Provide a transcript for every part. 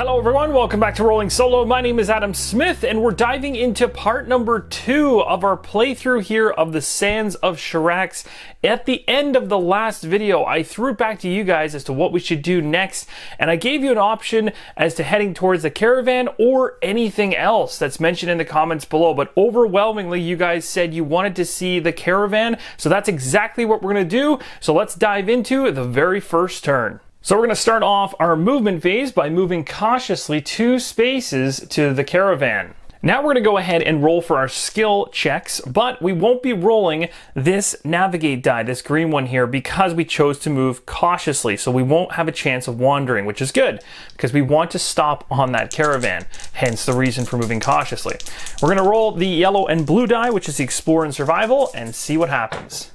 Hello everyone, welcome back to Rolling Solo. My name is Adam Smith and we're diving into part number 2 of our playthrough here of the Sands of Shurax. At the end of the last video, I threw it back to you guys as to what we should do next, and I gave you an option as to heading towards the caravan or anything else that's mentioned in the comments below, but overwhelmingly you guys said you wanted to see the caravan, so that's exactly what we're going to do. So let's dive into the very first turn. So we're going to start off our movement phase by moving cautiously 2 spaces to the caravan. Now we're going to go ahead and roll for our skill checks, but we won't be rolling this navigate die, this green one here, because we chose to move cautiously. So we won't have a chance of wandering, which is good because we want to stop on that caravan, hence the reason for moving cautiously. We're going to roll the yellow and blue die, which is the Explore and Survival, and see what happens.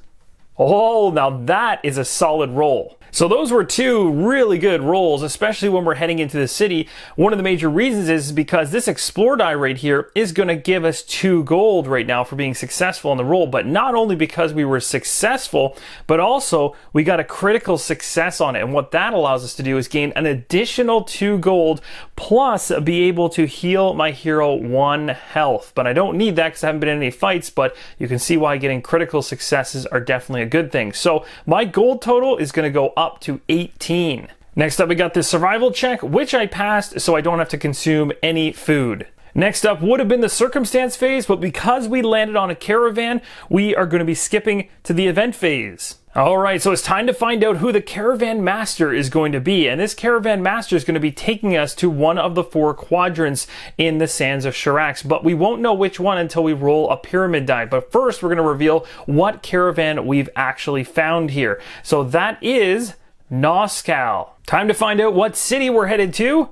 Oh, now that is a solid roll. So those were 2 really good rolls, especially when we're heading into the city. One of the major reasons is because this Explore die right here is going to give us 2 gold right now for being successful in the roll, but not only because we were successful, but also we got a critical success on it. And what that allows us to do is gain an additional 2 gold plus be able to heal my hero 1 health. But I don't need that because I haven't been in any fights, but you can see why getting critical successes are definitely a good thing. So my gold total is going to go up to 18. Next up, we got this survival check, which I passed, so I don't have to consume any food. Next up would have been the circumstance phase, but because we landed on a caravan, we are going to be skipping to the event phase. Alright, so it's time to find out who the Caravan Master is going to be, and this Caravan Master is going to be taking us to one of the 4 quadrants in the Sands of Shurax, but we won't know which one until we roll a pyramid die. But first, we're going to reveal what caravan we've actually found here. So that is Nas Cal. Time to find out what city we're headed to.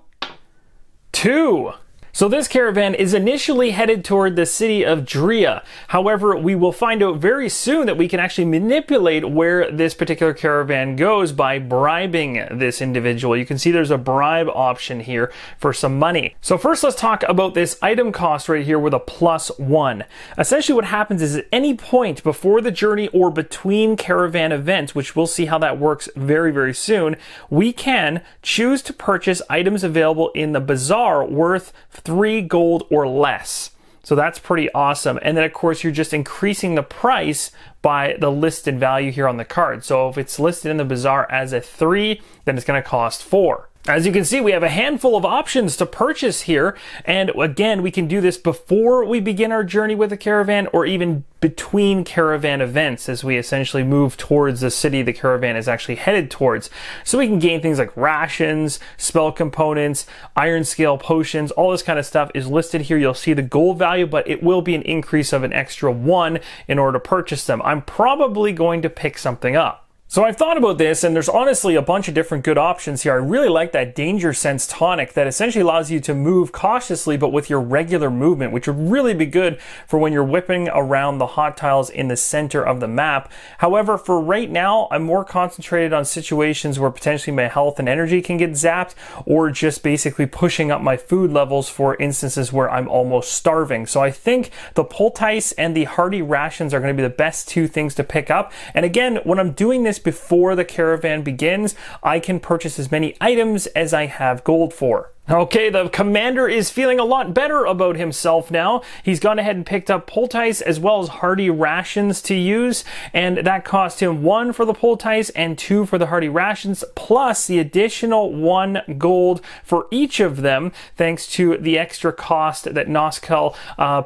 2. So this caravan is initially headed toward the city of Dria. However, we will find out very soon that we can actually manipulate where this particular caravan goes by bribing this individual. You can see there's a bribe option here for some money. So first, let's talk about this item cost right here with a +1. Essentially what happens is at any point before the journey or between caravan events, which we'll see how that works very, very soon, we can choose to purchase items available in the bazaar worth 3 gold or less. So that's pretty awesome. And then of course you're just increasing the price by the listed value here on the card. So if it's listed in the bazaar as a 3, then it's going to cost 4. As you can see, we have a handful of options to purchase here, and again, we can do this before we begin our journey with the caravan or even between caravan events as we essentially move towards the city the caravan is actually headed towards. So we can gain things like rations, spell components, iron scale potions, all this kind of stuff is listed here. You'll see the gold value, but it will be an increase of an extra 1 in order to purchase them. I'm probably going to pick something up. So I've thought about this, and there's honestly a bunch of different good options here. I really like that Danger Sense tonic that essentially allows you to move cautiously but with your regular movement, which would really be good for when you're whipping around the hot tiles in the center of the map. However, for right now, I'm more concentrated on situations where potentially my health and energy can get zapped, or just basically pushing up my food levels for instances where I'm almost starving. So I think the poultice and the hearty rations are going to be the best 2 things to pick up. And again, when I'm doing this before the caravan begins, I can purchase as many items as I have gold for. Okay, the commander is feeling a lot better about himself now. He's gone ahead and picked up poultice as well as hearty rations to use, and that cost him 1 for the poultice and 2 for the hearty rations, plus the additional 1 gold for each of them, thanks to the extra cost that Nas Cal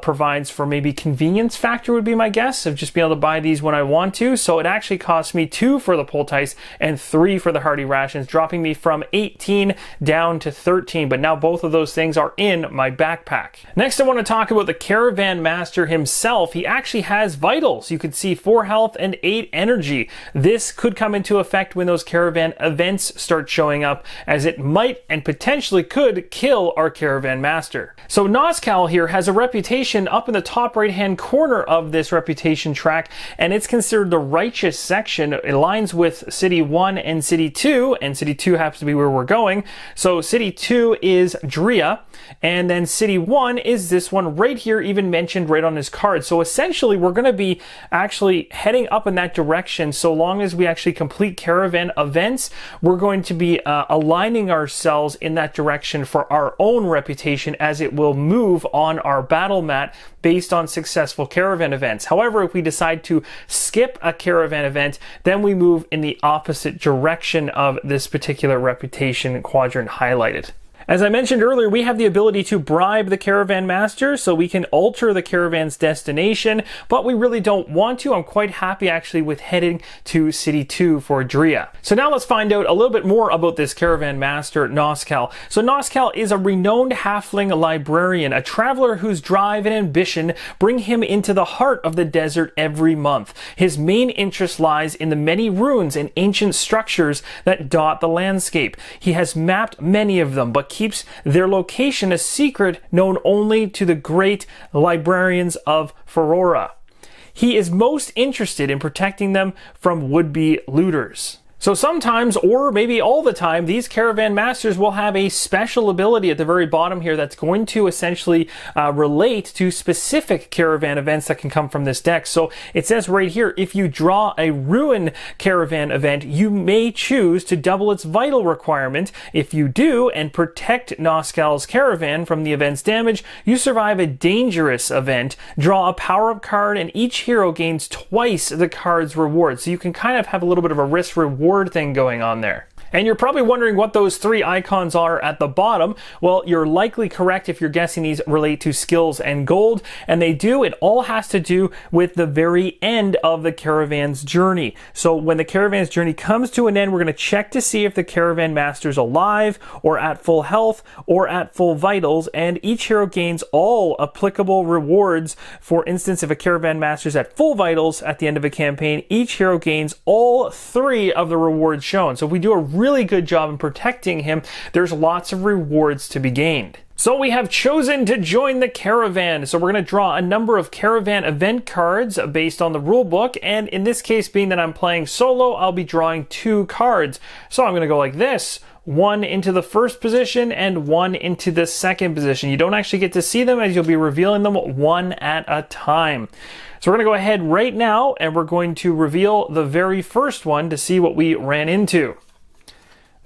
provides for maybe convenience factor would be my guess, of just being able to buy these when I want to. So it actually cost me 2 for the poultice and 3 for the hearty rations, dropping me from 18 down to 13. But now both of those things are in my backpack. Next, I want to talk about the Caravan Master himself. He actually has vitals. You can see 4 health and 8 energy. This could come into effect when those caravan events start showing up, as it might and potentially could kill our Caravan Master. So Nas Cal here has a reputation up in the top right hand corner of this reputation track, and it's considered the righteous section. It aligns with City 1 and City 2, and City 2 happens to be where we're going. So City 2 is Dria, and then City 1 is this one right here, even mentioned right on his card. So essentially, we're going to be actually heading up in that direction. So long as we actually complete caravan events, we're going to be aligning ourselves in that direction for our own reputation, as it will move on our battle mat based on successful caravan events. However, if we decide to skip a caravan event, then we move in the opposite direction of this particular reputation quadrant highlighted. As I mentioned earlier, we have the ability to bribe the Caravan Master, so we can alter the caravan's destination, but we really don't want to. I'm quite happy actually with heading to City 2 for Dria. So now let's find out a little bit more about this Caravan Master, Nas Cal. So Nas Cal is a renowned halfling librarian, a traveler whose drive and ambition bring him into the heart of the desert every month. His main interest lies in the many ruins and ancient structures that dot the landscape. He has mapped many of them, but keeps their location a secret known only to the great librarians of Ferora. He is most interested in protecting them from would-be looters. So sometimes, or maybe all the time, these Caravan Masters will have a special ability at the very bottom here that's going to essentially relate to specific caravan events that can come from this deck. So it says right here, if you draw a Ruin caravan event, you may choose to double its vital requirement. If you do, and protect Nas Cal's caravan from the event's damage, you survive a dangerous event, draw a power-up card, and each hero gains twice the card's reward. So you can kind of have a little bit of a risk-reward thing going on there. And you're probably wondering what those three icons are at the bottom. Well, you're likely correct if you're guessing these relate to skills and gold, and they do. It all has to do with the very end of the caravan's journey. So when the caravan's journey comes to an end, we're going to check to see if the Caravan Master's alive, or at full health, or at full vitals, and each hero gains all applicable rewards. For instance, if a Caravan Master's at full vitals at the end of a campaign, each hero gains all three of the rewards shown. So if we do a really good job in protecting him, there's lots of rewards to be gained. So we have chosen to join the caravan. So we're going to draw a number of caravan event cards based on the rule book. And in this case, being that I'm playing solo, I'll be drawing 2 cards. So I'm going to go like this. 1 into the first position and 1 into the second position. You don't actually get to see them, as you'll be revealing them one at a time. So we're going to go ahead right now and we're going to reveal the very first one to see what we ran into.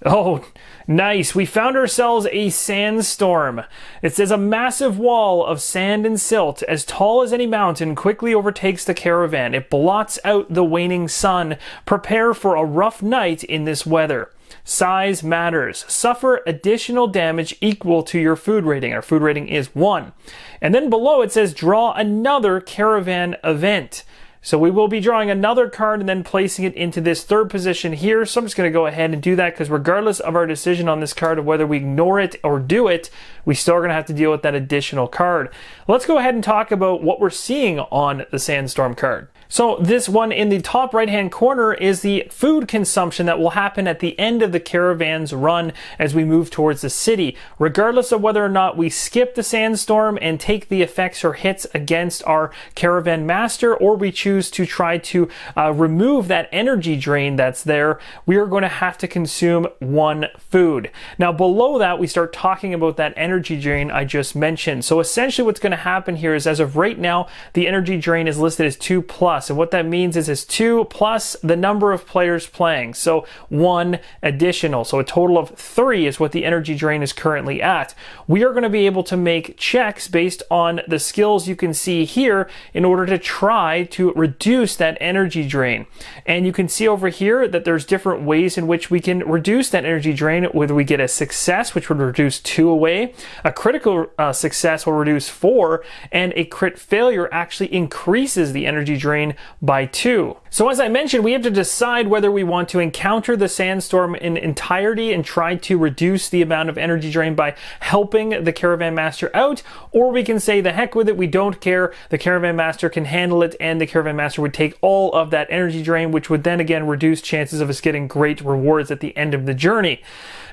Oh, nice. We found ourselves a sandstorm. It says a massive wall of sand and silt as tall as any mountain quickly overtakes the caravan. It blots out the waning sun. Prepare for a rough night in this weather. Size matters. Suffer additional damage equal to your food rating. Our food rating is 1. And then below it says draw another caravan event. So we will be drawing another card and then placing it into this third position here. So I'm just going to go ahead and do that, because regardless of our decision on this card of whether we ignore it or do it, we still are going to have to deal with that additional card. Let's go ahead and talk about what we're seeing on the Sandstorm card. So this one in the top right hand corner is the food consumption that will happen at the end of the caravan's run as we move towards the city. Regardless of whether or not we skip the sandstorm and take the effects or hits against our Caravan Master, or we choose to try to remove that energy drain that's there, we are going to have to consume 1 food. Now below that, we start talking about that energy drain I just mentioned. So essentially what's going to happen here is, as of right now, the energy drain is listed as 2+. And what that means is it's 2 plus the number of players playing. So 1 additional. So a total of 3 is what the energy drain is currently at. We are going to be able to make checks based on the skills you can see here in order to try to reduce that energy drain. And you can see over here that there's different ways in which we can reduce that energy drain. Whether we get a success, which would reduce 2 away, a critical success will reduce 4, and a crit failure actually increases the energy drain by 2. So as I mentioned, we have to decide whether we want to encounter the sandstorm in entirety and try to reduce the amount of energy drain by helping the Caravan Master out, or we can say the heck with it, we don't care, the Caravan Master can handle it, and the Caravan Master would take all of that energy drain, which would then again reduce chances of us getting great rewards at the end of the journey.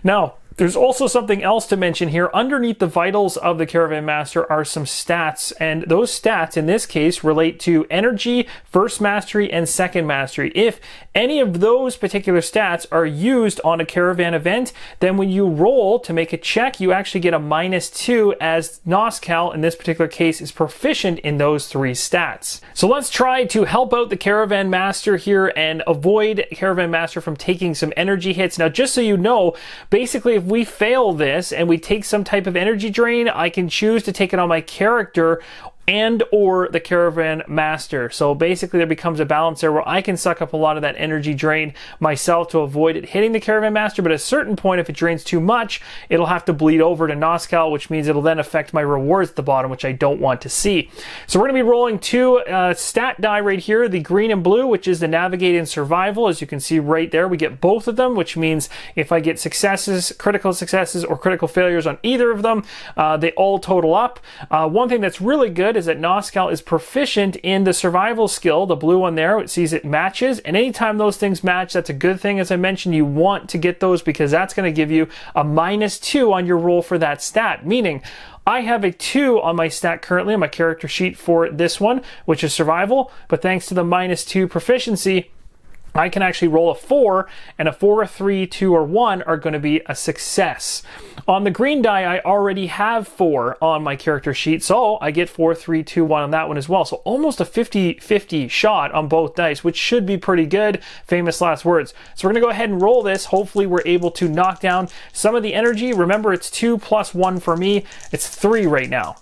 Now, There's also something else to mention here. Underneath the vitals of the Caravan Master are some stats, and those stats in this case relate to energy, first mastery, and second mastery. If any of those particular stats are used on a Caravan event, then when you roll to make a check, you actually get a -2, as Nas Cal in this particular case is proficient in those 3 stats. So let's try to help out the Caravan Master here and avoid Caravan Master from taking some energy hits. Now, just so you know, basically if we fail this and we take some type of energy drain, I can choose to take it on my character and or the Caravan Master. So basically there becomes a balance there where I can suck up a lot of that energy drain myself to avoid it hitting the Caravan Master, but at a certain point, if it drains too much, it'll have to bleed over to Nas Cal, which means it'll then affect my rewards at the bottom, which I don't want to see. So we're going to be rolling 2 stat die right here, the green and blue, which is the navigate and survival. As you can see right there, we get both of them, which means if I get successes, critical successes, or critical failures on either of them, they all total up. One thing that's really good is that Nas Cal is proficient in the survival skill, the blue one there. It sees it matches, and anytime those things match, that's a good thing. As I mentioned, you want to get those because that's going to give you a -2 on your roll for that stat, meaning I have a 2 on my stat currently on my character sheet for this one, which is survival, but thanks to the -2 proficiency, I can actually roll a 4, and a 4, a 3, 2, or 1 are going to be a success. On the green die, I already have 4 on my character sheet, so I get 4, 3, 2, 1 on that one as well. So almost a 50-50 shot on both dice, which should be pretty good. Famous last words. So we're going to go ahead and roll this. Hopefully we're able to knock down some of the energy. Remember, it's 2 plus 1 for me. It's 3 right now.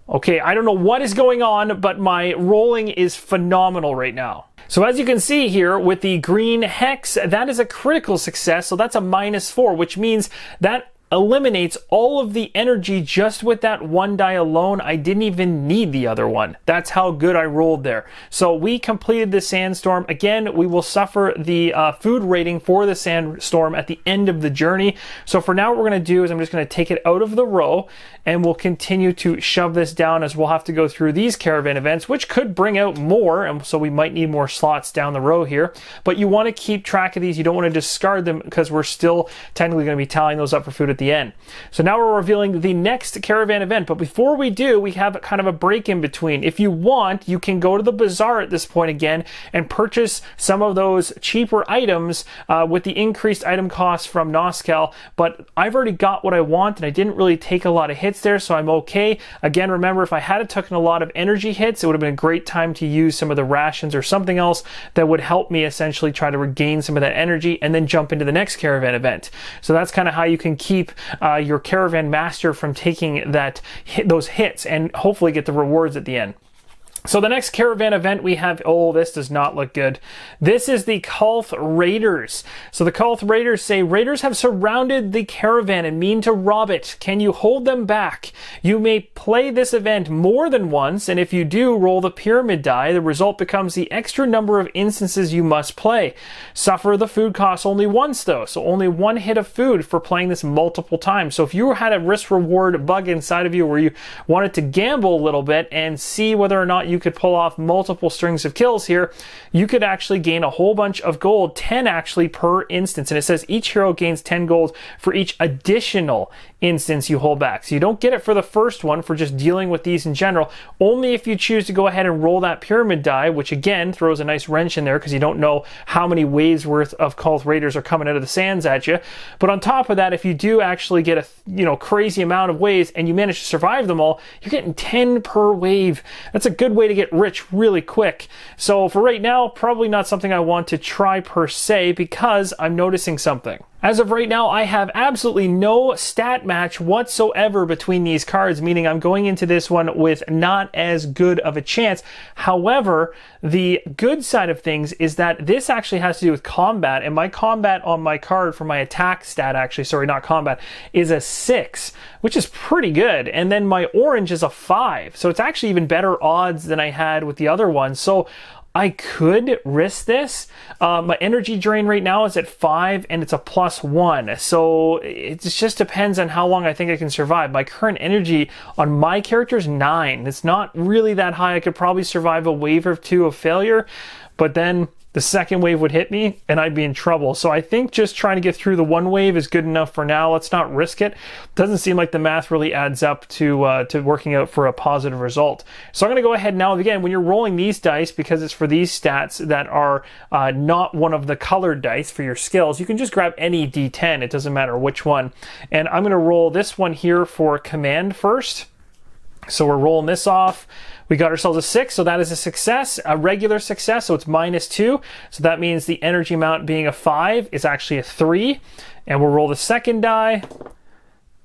Okay, I don't know what is going on, but my rolling is phenomenal right now. So as you can see here with the green hex, that is a critical success. So that's a -4, which means that eliminates all of the energy just with that 1 die alone. I didn't even need the other one. That's how good I rolled there. So we completed the sandstorm. Again, we will suffer the food rating for the sandstorm at the end of the journey. So for now, what we're going to do is I'm just going to take it out of the row, and we'll continue to shove this down as we'll have to go through these caravan events, which could bring out more, and so we might need more slots down the row here. But you want to keep track of these. You don't want to discard them because we're still technically going to be tallying those up for food at the end. So now we're revealing the next caravan event, but before we do, we have kind of a break in between. If you want, you can go to the bazaar at this point again and purchase some of those cheaper items with the increased item costs from Nas Cal, but I've already got what I want and I didn't really take a lot of hits there, so I'm okay. Again, remember, if I had taken a lot of energy hits, it would have been a great time to use some of the rations or something else that would help me essentially try to regain some of that energy and then jump into the next caravan event. So that's kind of how you can keep your Caravan Master from taking those hits and hopefully get the rewards at the end. So the next caravan event we have, oh, this does not look good. This is the Kulth Raiders. So the Kulth Raiders say, raiders have surrounded the caravan and mean to rob it. Can you hold them back? You may play this event more than once, and if you do, roll the pyramid die. The result becomes the extra number of instances you must play. Suffer the food costs only once though, so only 1 hit of food for playing this multiple times. So if you had a risk reward bug inside of you where you wanted to gamble a little bit and see whether or not you could pull off multiple strings of kills here, you could actually gain a whole bunch of gold, 10 actually per instance. And it says each hero gains 10 gold for each additional instance you hold back. So you don't get it for the first one for just dealing with these in general, only if you choose to go ahead and roll that pyramid die, which again throws a nice wrench in there because you don't know how many waves worth of Kulth Raiders are coming out of the sands at you. But on top of that, if you do actually get a crazy amount of waves and you manage to survive them all, you're getting 10 per wave. That's a good way to get rich really quick. So for right now, probably not something I want to try per se because I'm noticing something. As of right now, I have absolutely no stat match whatsoever between these cards, meaning I'm going into this one with not as good of a chance. However, the good side of things is that this actually has to do with combat, and my combat on my card for my attack stat, actually, sorry, not combat, is a 6, which is pretty good. And then my orange is a 5, so it's actually even better odds than I had with the other one. So I could risk this. My energy drain right now is at 5 and it's a +1. So it just depends on how long I think I can survive. My current energy on my character is 9. It's not really that high. I could probably survive a wave or 2 of failure, but then the second wave would hit me and I'd be in trouble. So I think just trying to get through the one wave is good enough for now. Let's not risk it. Doesn't seem like the math really adds up to working out for a positive result. So I'm going to go ahead now. Again, when you're rolling these dice, because it's for these stats that are not one of the colored dice for your skills, you can just grab any D10. It doesn't matter which one. And I'm going to roll this one here for command first. So we're rolling this off. We got ourselves a 6, so that is a success, a regular success, so it's -2. So that means the energy amount being a 5 is actually a 3. And we'll roll the second die.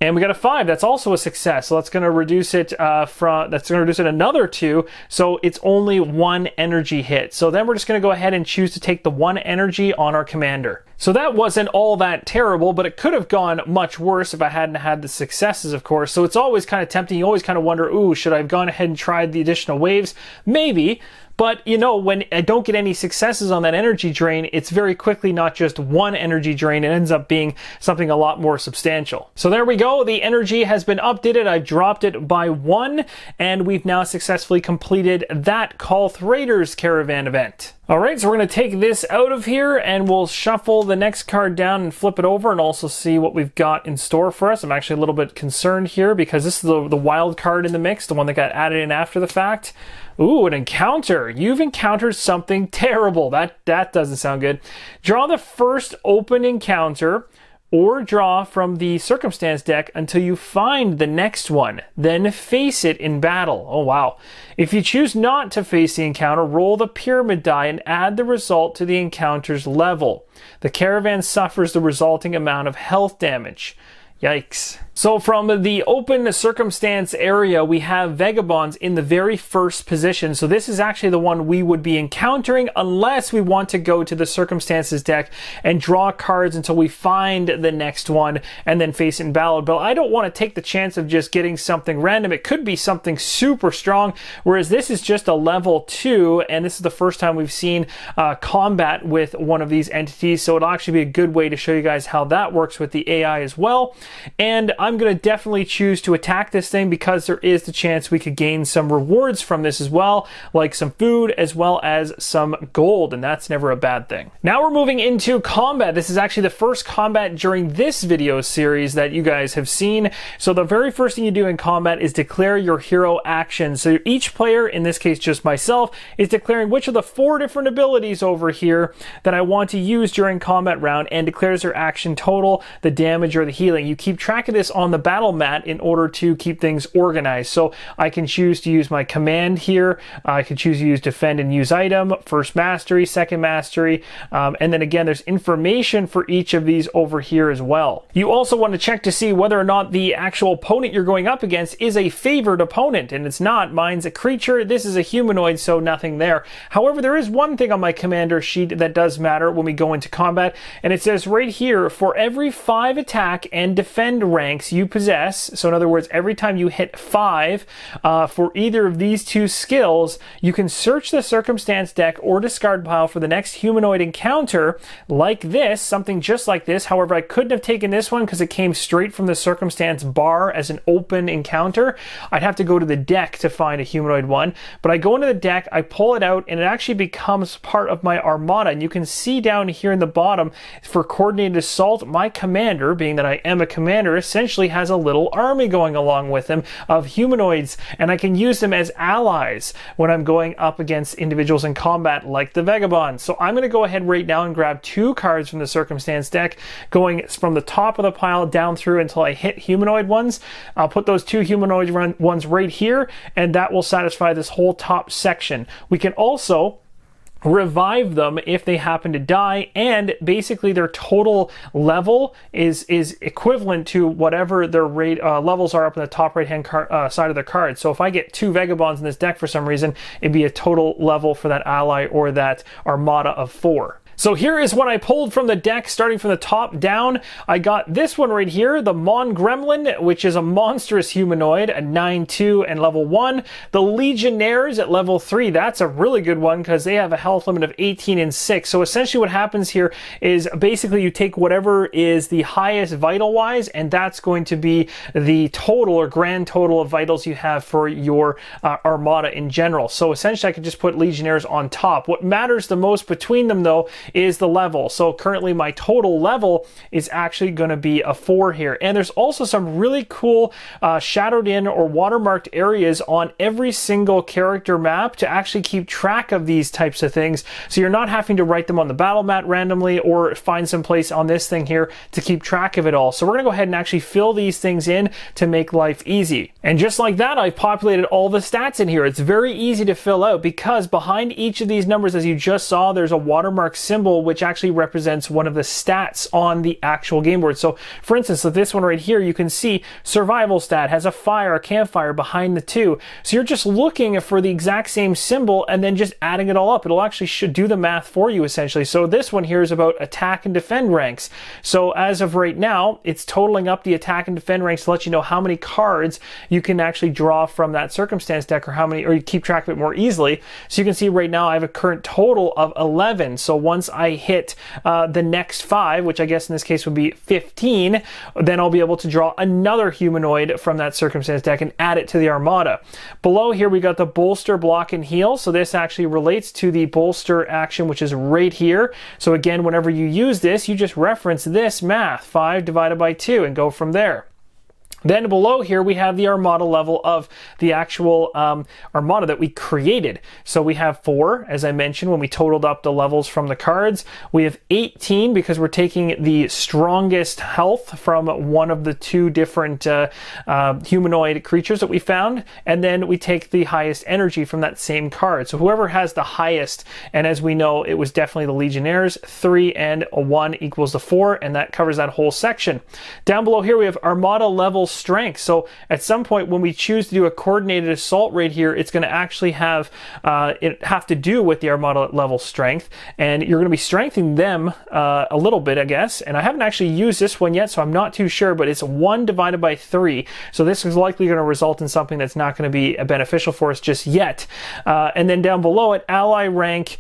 And we got a 5. That's also a success. So that's going to reduce it another 2. So it's only 1 energy hit. So then we're just going to go ahead and choose to take the 1 energy on our commander. So that wasn't all that terrible, but it could have gone much worse if I hadn't had the successes, of course. So it's always kind of tempting. You always kind of wonder, ooh, should I have gone ahead and tried the additional waves? Maybe. But, you know, when I don't get any successes on that energy drain, it's very quickly not just 1 energy drain. It ends up being something a lot more substantial. So there we go. The energy has been updated. I've dropped it by 1, and we've now successfully completed that Kolth Raiders caravan event. All right, so we're going to take this out of here, and we'll shuffle the next card down and flip it over and also see what we've got in store for us. I'm actually a little bit concerned here because this is the wild card in the mix, the one that got added in after the fact. Ooh, an encounter. You've encountered something terrible. That doesn't sound good. Draw the first open encounter or draw from the circumstance deck until you find the next one. Then face it in battle. Oh, wow. If you choose not to face the encounter, roll the pyramid die and add the result to the encounter's level. The caravan suffers the resulting amount of health damage. Yikes. So from the open circumstance area, we have vagabonds in the very first position. So this is actually the one we would be encountering unless we want to go to the circumstances deck and draw cards until we find the next one and then face it in battle. But I don't want to take the chance of just getting something random. It could be something super strong, whereas this is just a level 2, and this is the first time we've seen combat with one of these entities. So it'll actually be a good way to show you guys how that works with the AI as well. And I'm going to definitely choose to attack this thing because there is the chance we could gain some rewards from this as well, like some food as well as some gold, and that's never a bad thing. Now we're moving into combat. This is actually the first combat during this video series that you guys have seen. So the very first thing you do in combat is declare your hero action. So each player, in this case just myself, is declaring which of the 4 different abilities over here that I want to use during combat round and declares their action total, the damage, or the healing. You keep track of this on the battle mat in order to keep things organized. So I can choose to use my command here. I can choose to use defend and use item, first mastery, second mastery, and then again there's information for each of these over here as well. You also want to check to see whether or not the actual opponent you're going up against is a favored opponent, and it's not. Mine's a creature, this is a humanoid, so nothing there. However, there is one thing on my commander sheet that does matter when we go into combat, and it says right here, for every 5 attack and defend ranks you possess, so in other words, every time you hit 5 for either of these 2 skills, you can search the circumstance deck or discard pile for the next humanoid encounter like this, something just like this. However, I couldn't have taken this one because it came straight from the circumstance bar as an open encounter. I'd have to go to the deck to find a humanoid one, but I go into the deck, I pull it out, and it actually becomes part of my armada. And you can see down here in the bottom, for coordinated assault, my commander, being that I am a commander, essentially has a little army going along with him of humanoids, and I can use them as allies when I'm going up against individuals in combat like the vagabond. So I'm going to go ahead right now and grab 2 cards from the circumstance deck, going from the top of the pile down through until I hit humanoid ones. I'll put those 2 humanoid ones right here, and that will satisfy this whole top section. We can also revive them if they happen to die, and basically their total level is equivalent to whatever their levels are up in the top right hand side of the card. So if I get 2 vagabonds in this deck for some reason, it'd be a total level for that ally or that armada of 4. So here is what I pulled from the deck, starting from the top down. I got this one right here, the Mon Gremlin, which is a monstrous humanoid, a 9/2 and level 1. The Legionnaires at level 3, that's a really good one because they have a health limit of 18 and 6. So essentially what happens here is basically you take whatever is the highest vital-wise, and that's going to be the total or grand total of vitals you have for your armada in general. So essentially I could just put Legionnaires on top. What matters the most between them though is the level. So currently my total level is actually going to be a 4 here. And there's also some really cool shadowed in or watermarked areas on every single character map to actually keep track of these types of things. So you're not having to write them on the battle mat randomly or find some place on this thing here to keep track of it all. So we're going to go ahead and actually fill these things in to make life easy. And just like that, I've populated all the stats in here. It's very easy to fill out because behind each of these numbers, as you just saw, there's a watermark symbol which actually represents one of the stats on the actual game board. So for instance, with this one right here, you can see survival stat has a fire, a campfire behind the 2. So you're just looking for the exact same symbol and then just adding it all up. It'll actually should do the math for you essentially. So this one here is about attack and defend ranks. So as of right now, it's totaling up the attack and defend ranks to let you know how many cards you can actually draw from that circumstance deck, or how many, or you keep track of it more easily. So you can see right now I have a current total of 11. So once I hit the next 5, which I guess in this case would be 15, then I'll be able to draw another humanoid from that circumstance deck and add it to the armada. Below here we got the bolster, block, and heal. So this actually relates to the bolster action, which is right here. So again, whenever you use this, you just reference this math, 5 divided by 2, and go from there. Then below here, we have the armada level of the actual armada that we created. So we have 4, as I mentioned, when we totaled up the levels from the cards. We have 18 because we're taking the strongest health from one of the 2 different humanoid creatures that we found. And then we take the highest energy from that same card. So whoever has the highest, and as we know, it was definitely the Legionnaires, 3 and a 1 equals the 4, and that covers that whole section. Down below here, we have armada level strength. So at some point when we choose to do a coordinated assault right here, it's going to actually have to do with the armada level strength, and you're going to be strengthening them a little bit, I guess. And I haven't actually used this one yet, so I'm not too sure, but it's 1 divided by 3. So this is likely going to result in something that's not going to be beneficial for us just yet. And then down below it, ally rank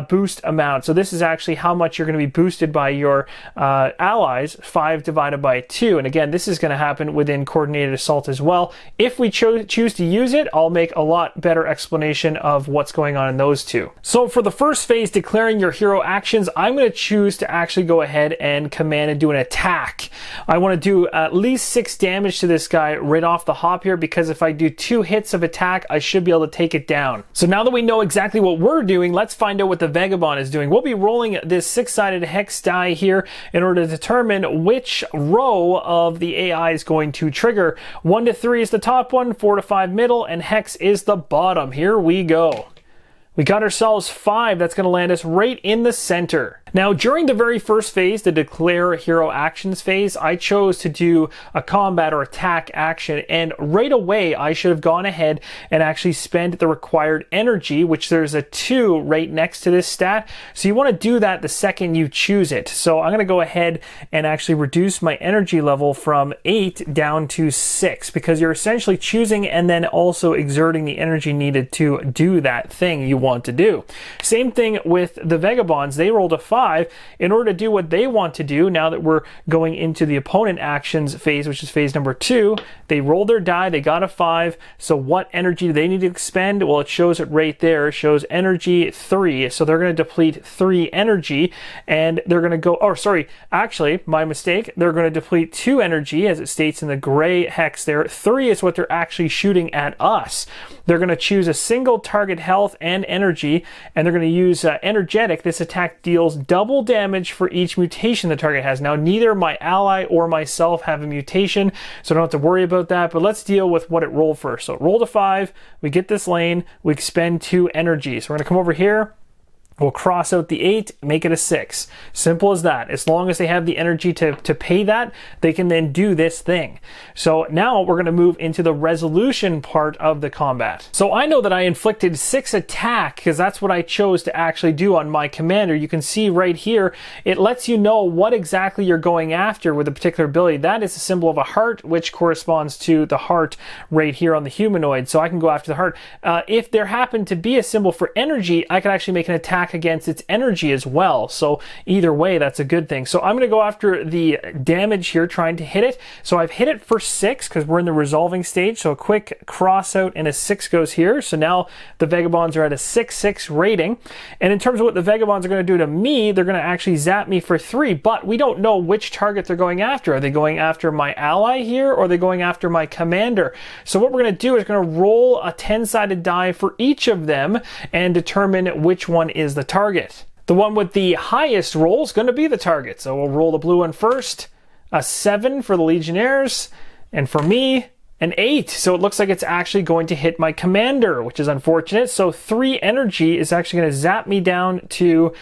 boost amount. So this is actually how much you're going to be boosted by your allies, 5 divided by 2. And again, this is going to happen within coordinated assault as well. If we choose to use it, I'll make a lot better explanation of what's going on in those 2. So for the first phase, declaring your hero actions, I'm going to choose to actually go ahead and command and do an attack. I want to do at least 6 damage to this guy right off the hop here, because if I do 2 hits of attack, I should be able to take it down. So now that we know exactly what we're doing, let's find out what the Vagabond is doing. We'll be rolling this 6-sided hex die here in order to determine which row of the AI is going to trigger. 1 to 3 is the top one, 4 to 5 middle, and hex is the bottom. Here we go. We got ourselves 5. That's going to land us right in the center. Now, during the very first phase, the declare hero actions phase, I chose to do a combat or attack action, and right away I should have gone ahead and actually spent the required energy, which there's a 2 right next to this stat. So you want to do that the second you choose it. So I'm going to go ahead and actually reduce my energy level from 8 down to 6, because you're essentially choosing and then also exerting the energy needed to do that thing you want to do. Same thing with the Vagabonds. They rolled a 5. In order to do what they want to do, now that we're going into the opponent actions phase, which is phase number 2, they rolled their die, they got a 5. So what energy do they need to expend? Well, it shows it right there. It shows energy 3. So they're going to deplete 3 energy, and they're going to go, oh, sorry, actually, my mistake. They're going to deplete 2 energy, as it states in the gray hex there. 3 is what they're actually shooting at us. They're going to choose a single target health and energy, and they're going to use energetic. This attack deals double damage for each mutation the target has. Now, neither my ally or myself have a mutation, so I don't have to worry about that, but let's deal with what it rolled first. So it rolled a 5, we get this lane, we expend 2 energy. So we're going to come over here, We'll cross out the 8, make it a 6. Simple as that. As long as they have the energy to pay that, they can then do this thing. So now we're going to move into the resolution part of the combat. So I know that I inflicted 6 attack because that's what I chose to actually do on my commander. You can see right here, it lets you know what exactly you're going after with a particular ability. That is a symbol of a heart, which corresponds to the heart right here on the humanoid. So I can go after the heart. If there happened to be a symbol for energy, I could actually make an attack against its energy as well. So either way, that's a good thing. So I'm going to go after the damage here, trying to hit it. So I've hit it for 6 because we're in the resolving stage. So a quick cross out and a 6 goes here. So now the Vagabonds are at a 6/6 rating. And in terms of what the Vagabonds are going to do to me, they're going to actually zap me for 3, but we don't know which target they're going after. Are they going after my ally here, or are they going after my commander? So what we're going to do is going to roll a 10-sided die for each of them and determine which one is the target. The one with the highest roll is going to be the target. So we'll roll the blue one first. A 7 for the Legionnaires, and for me, an 8. So it looks like it's actually going to hit my commander, which is unfortunate. So 3 energy is actually going to zap me down to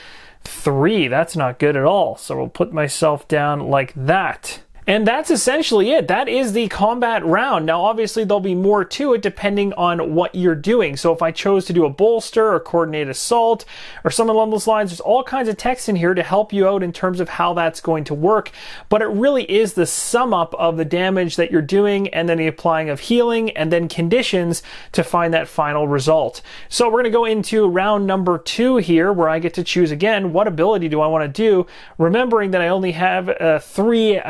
3. That's not good at all. So we'll put myself down like that. And that's essentially it. That is the combat round. Now, obviously, there'll be more to it depending on what you're doing. So if I chose to do a bolster or coordinate assault or something along those lines, there's all kinds of text in here to help you out in terms of how that's going to work. But it really is the sum up of the damage that you're doing and then the applying of healing and then conditions to find that final result. So we're going to go into round number 2 here, where I get to choose again, what ability do I want to do? Remembering that I only have 3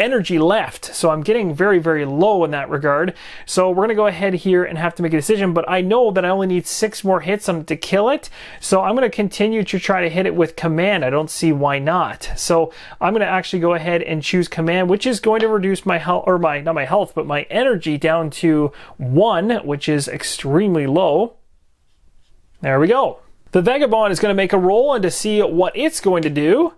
energy left, so I'm getting very, very low in that regard. So we're gonna go ahead here and have to make a decision, but I know that I only need 6 more hits on it to kill it, so I'm gonna continue to try to hit it with command. I don't see why not. So I'm gonna actually go ahead and choose command, which is going to reduce my health, or not my health, but my energy down to 1, which is extremely low. There we go. The Vagabond is gonna make a roll and to see what it's going to do.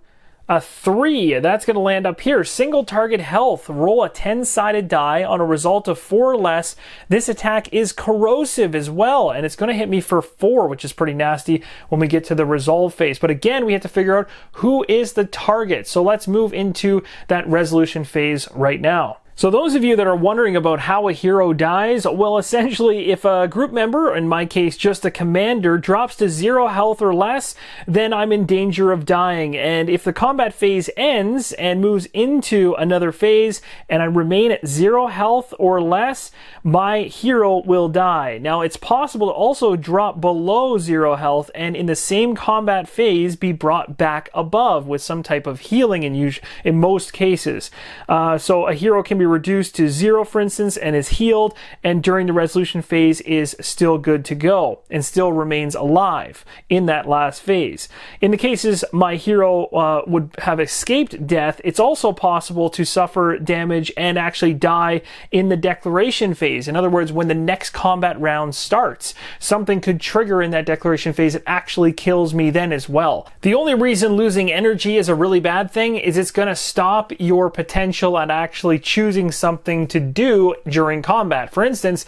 A 3, that's going to land up here. Single target health. Roll a 10-sided die on a result of 4 or less. This attack is corrosive as well, and it's going to hit me for 4, which is pretty nasty when we get to the resolve phase. But again, we have to figure out who is the target. So let's move into that resolution phase right now. So those of you that are wondering about how a hero dies, well, essentially, if a group member, in my case just a commander, drops to 0 health or less, then I'm in danger of dying. And if the combat phase ends and moves into another phase and I remain at 0 health or less, my hero will die. Now, it's possible to also drop below 0 health and in the same combat phase be brought back above with some type of healing in most cases. So a hero can be reduced to 0, for instance, and is healed, and during the resolution phase is still good to go and still remains alive in that last phase. In the cases my hero would have escaped death, it's also possible to suffer damage and actually die in the declaration phase. In other words, when the next combat round starts, something could trigger in that declaration phase that actually kills me then as well. The only reason losing energy is a really bad thing is it's going to stop your potential at actually choosing something to do during combat. For instance,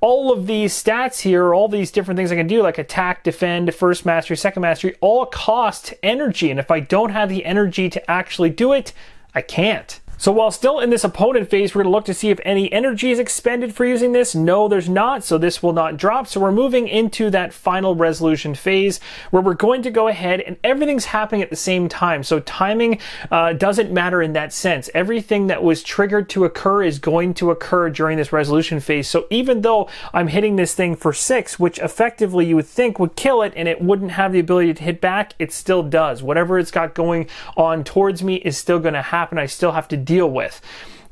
all of these stats here, all these different things I can do, like attack, defend, first mastery, second mastery, all cost energy. And if I don't have the energy to actually do it, I can't. So while still in this opponent phase, we're going to look to see if any energy is expended for using this. No, there's not, so this will not drop. So we're moving into that final resolution phase where we're going to go ahead and everything's happening at the same time. So timing doesn't matter in that sense. Everything that was triggered to occur is going to occur during this resolution phase. So even though I'm hitting this thing for 6, which effectively you would think would kill it and it wouldn't have the ability to hit back, it still does. Whatever it's got going on towards me is still going to happen. I still have to deal with.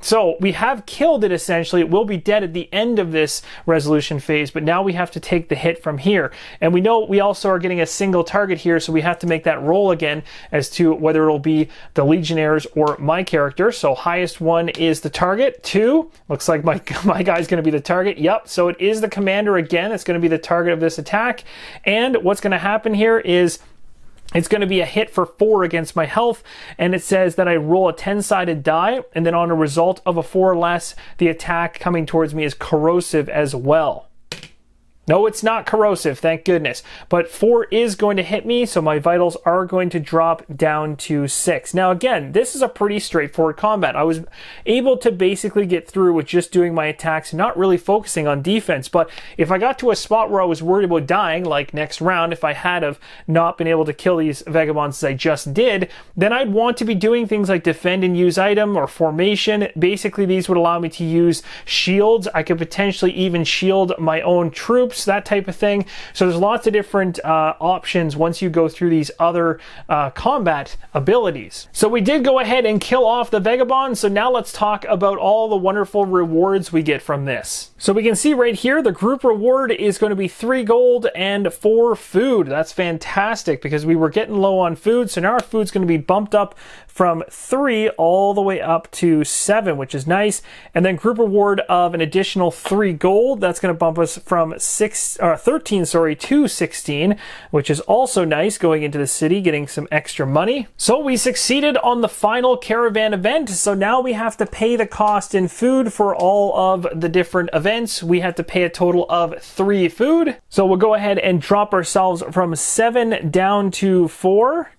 So we have killed it essentially. It will be dead at the end of this resolution phase, but now we have to take the hit from here. And we know we also are getting a single target here, so we have to make that roll again as to whether it'll be the Legionnaires or my character. So highest one is the target. 2, looks like my guy's going to be the target. Yep, so it is the commander again. It's going to be the target of this attack. And what's going to happen here is it's going to be a hit for 4 against my health, and it says that I roll a 10-sided die, and then on a result of a 4 or less, the attack coming towards me is corrosive as well. No, it's not corrosive, thank goodness. But 4 is going to hit me, so my vitals are going to drop down to 6. Now again, this is a pretty straightforward combat. I was able to basically get through with just doing my attacks, not really focusing on defense. But if I got to a spot where I was worried about dying, like next round, if I had have not been able to kill these vagabonds as I just did, then I'd want to be doing things like defend and use item or formation. Basically, these would allow me to use shields. I could potentially even shield my own troops, that type of thing. So there's lots of different options once you go through these other combat abilities. So we did go ahead and kill off the vagabond. So now let's talk about all the wonderful rewards we get from this. So we can see right here, the group reward is going to be 3 gold and 4 food. That's fantastic because we were getting low on food. So now our food's going to be bumped up from 3 all the way up to 7, which is nice. And then group reward of an additional 3 gold. That's going to bump us from 13 to 16, which is also nice going into the city, getting some extra money. So we succeeded on the final caravan event. So now we have to pay the cost in food for all of the different events. We have to pay a total of 3 food. So we'll go ahead and drop ourselves from 7 down to 4.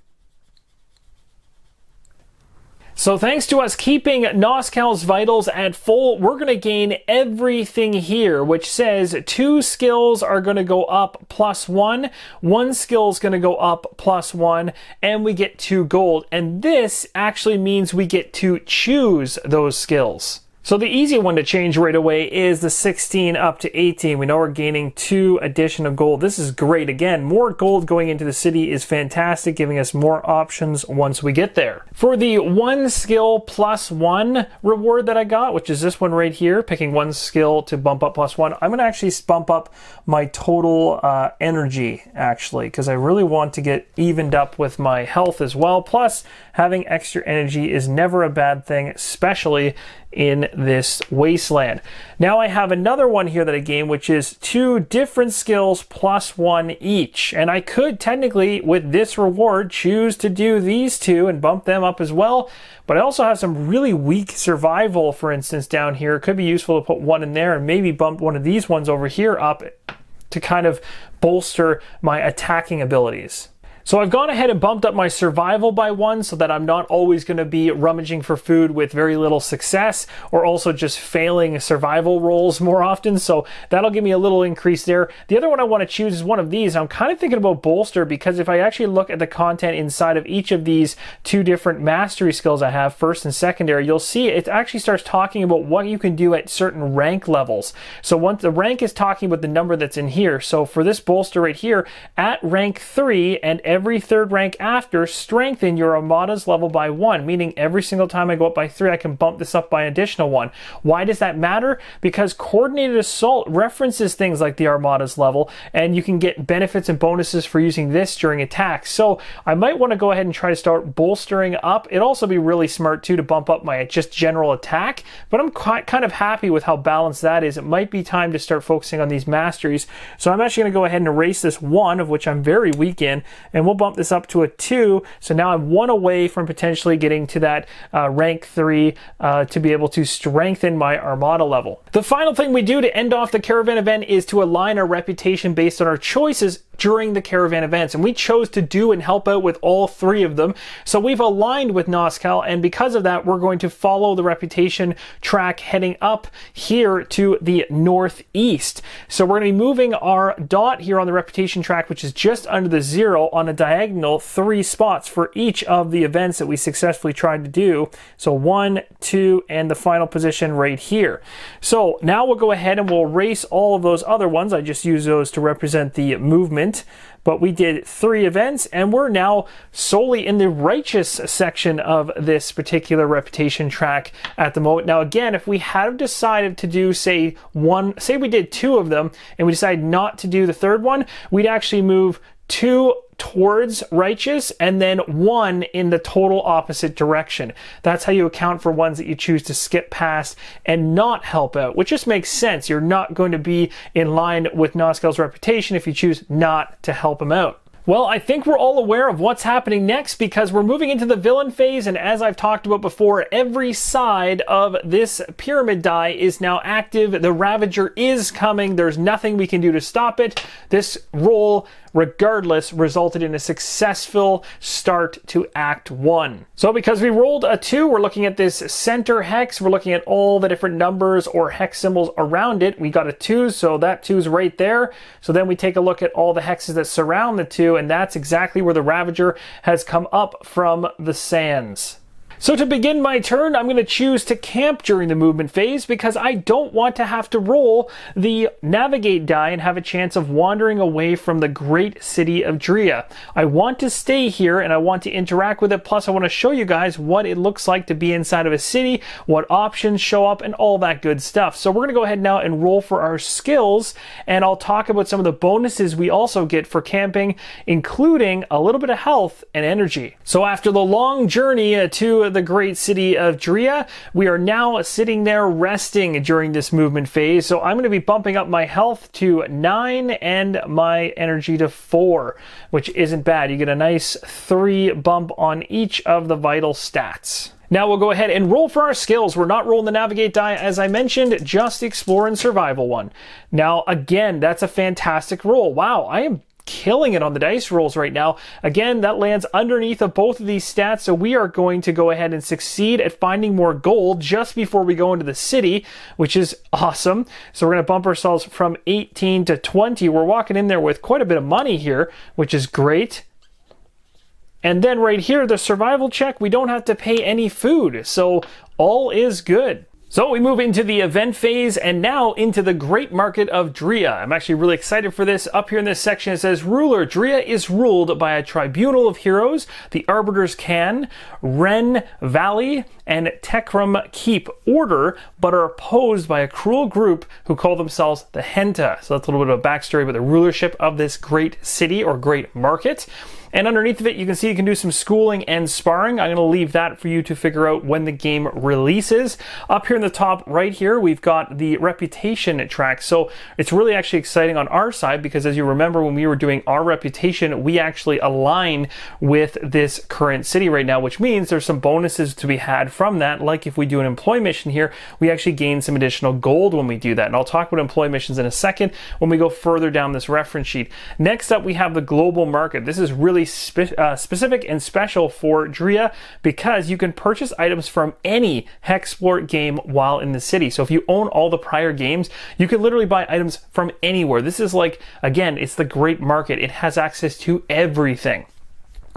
So thanks to us keeping Nas Cal's vitals at full, we're going to gain everything here, which says 2 skills are going to go up +1, 1 skill is going to go up +1, and we get 2 gold. And this actually means we get to choose those skills. So the easy one to change right away is the 16 up to 18. We know we're gaining 2 additional gold. This is great. Again, more gold going into the city is fantastic, giving us more options once we get there. For the 1 skill +1 reward that I got, which is this one right here, picking 1 skill to bump up +1, I'm going to actually bump up my total energy, actually, because I really want to get evened up with my health as well. Plus, having extra energy is never a bad thing, especially in this wasteland. Now I have another one here that I gained, which is 2 different skills +1 each. And I could technically, with this reward, choose to do these 2 and bump them up as well. But I also have some really weak survival, for instance, down here. It could be useful to put 1 in there and maybe bump one of these ones over here up to kind of bolster my attacking abilities. So I've gone ahead and bumped up my survival by 1 so that I'm not always going to be rummaging for food with very little success, or also just failing survival rolls more often. So that'll give me a little increase there. The other one I want to choose is one of these. I'm kind of thinking about bolster, because if I actually look at the content inside of each of these 2 different mastery skills I have, first and secondary, you'll see it actually starts talking about what you can do at certain rank levels. So once the rank is talking about the number that's in here. So for this bolster right here, at rank 3 and every 3rd rank after, strengthen your armada's level by 1, meaning every single time I go up by 3, I can bump this up by an additional 1. Why does that matter? Because coordinated assault references things like the armada's level, and you can get benefits and bonuses for using this during attacks. So I might want to go ahead and try to start bolstering up. It'd also be really smart too to bump up my just general attack, but I'm kind of happy with how balanced that is. It might be time to start focusing on these masteries. So I'm actually going to go ahead and erase this 1, of which I'm very weak in, and we'll bump this up to a 2. So now I'm 1 away from potentially getting to that rank 3 to be able to strengthen my armada level. The final thing we do to end off the caravan event is to align our reputation based on our choices during the caravan events, and we chose to do and help out with all 3 of them. So we've aligned with Nas Cal, and because of that, we're going to follow the reputation track heading up here to the northeast. So we're going to be moving our dot here on the reputation track, which is just under the 0, on a diagonal 3 spots for each of the events that we successfully tried to do. So 1, 2, and the final position right here. So now we'll go ahead and we'll erase all of those other ones. I just use those to represent the movement. But we did 3 events, and we're now solely in the righteous section of this particular reputation track at the moment. Now again, if we had decided to do, say we did 2 of them and we decided not to do the 3rd one, we'd actually move 2 towards righteous and then 1 in the total opposite direction. That's how you account for ones that you choose to skip past and not help out, which just makes sense. You're not going to be in line with Nas Cal's reputation if you choose not to help him out. Well, I think we're all aware of what's happening next because we're moving into the villain phase, and as I've talked about before, every side of this pyramid die is now active. The Ravager is coming. There's nothing we can do to stop it. This roll, regardless, resulted in a successful start to Act 1. So because we rolled a 2, we're looking at this center hex. We're looking at all the different numbers or hex symbols around it. We got a 2, so that 2 is right there. So then we take a look at all the hexes that surround the 2, and that's exactly where the Ravager has come up from the sands. So to begin my turn, I'm going to choose to camp during the movement phase because I don't want to have to roll the navigate die and have a chance of wandering away from the great city of Dria. I want to stay here and I want to interact with it. Plus I want to show you guys what it looks like to be inside of a city, what options show up, and all that good stuff. So we're going to go ahead now and roll for our skills, and I'll talk about some of the bonuses we also get for camping, including a little bit of health and energy. So after the long journey to the great city of Dria, we are now sitting there resting during this movement phase. So I'm going to be bumping up my health to 9 and my energy to 4, which isn't bad. You get a nice 3 bump on each of the vital stats. Now we'll go ahead and roll for our skills. We're not rolling the navigate die, as I mentioned, just the explore and survival one. Now again, that's a fantastic roll. Wow, I am killing it on the dice rolls right now. Again, that lands underneath of both of these stats, so we are going to go ahead and succeed at finding more gold just before we go into the city, which is awesome. So we're going to bump ourselves from 18 to 20. We're walking in there with quite a bit of money here, which is great. And then right here, the survival check, we don't have to pay any food, so all is good. So we move into the event phase and now into the great market of Dria. I'm actually really excited for this. Up here in this section it says, Ruler, Dria is ruled by a tribunal of heroes. The arbiters can Ren Valley and Tekram keep order, but are opposed by a cruel group who call themselves the Henta. So that's a little bit of a backstory about the rulership of this great city or great market. And underneath of it, you can see you can do some schooling and sparring. I'm going to leave that for you to figure out when the game releases. Up here in the top right here, we've got the reputation track. So it's really actually exciting on our side because as you remember, when we were doing our reputation, we actually align with this current city right now, which means there's some bonuses to be had from that. Like if we do an employee mission here, we actually gain some additional gold when we do that. And I'll talk about employee missions in a second when we go further down this reference sheet. Next up, we have the global market. This is really specific and special for Dria because you can purchase items from any HEXplore game while in the city. So if you own all the prior games, you can literally buy items from anywhere. This is like, again, it's the great market. It has access to everything.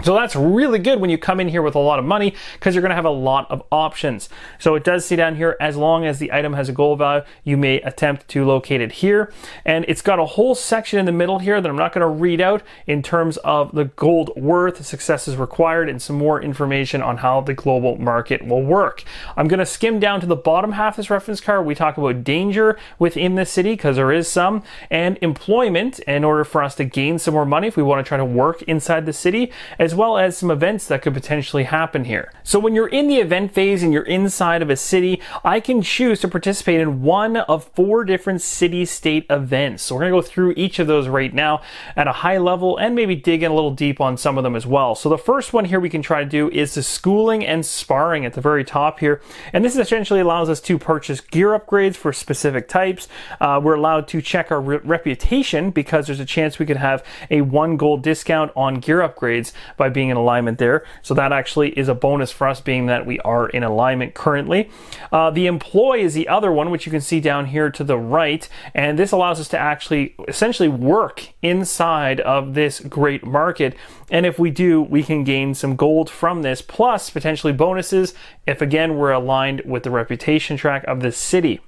So that's really good when you come in here with a lot of money because you're going to have a lot of options. So it does say down here, as long as the item has a gold value, you may attempt to locate it here. And it's got a whole section in the middle here that I'm not going to read out in terms of the gold worth, successes required, and some more information on how the global market will work. I'm going to skim down to the bottom half of this reference card. We talk about danger within the city because there is some, and employment in order for us to gain some more money if we want to try to work inside the city, as well as some events that could potentially happen here. So when you're in the event phase and you're inside of a city, I can choose to participate in one of 4 different city-state events. So we're going to go through each of those right now at a high level and maybe dig in a little deep on some of them as well. So the first one here we can try to do is the schooling and sparring at the very top here. And this essentially allows us to purchase gear upgrades for specific types. We're allowed to check our reputation because there's a chance we could have a 1 gold discount on gear upgrades by being in alignment there. So that actually is a bonus for us being that we are in alignment currently. The employ is the other one, which you can see down here to the right. And this allows us to actually essentially work inside of this great market. And if we do, we can gain some gold from this, plus potentially bonuses if again, we're aligned with the reputation track of this city.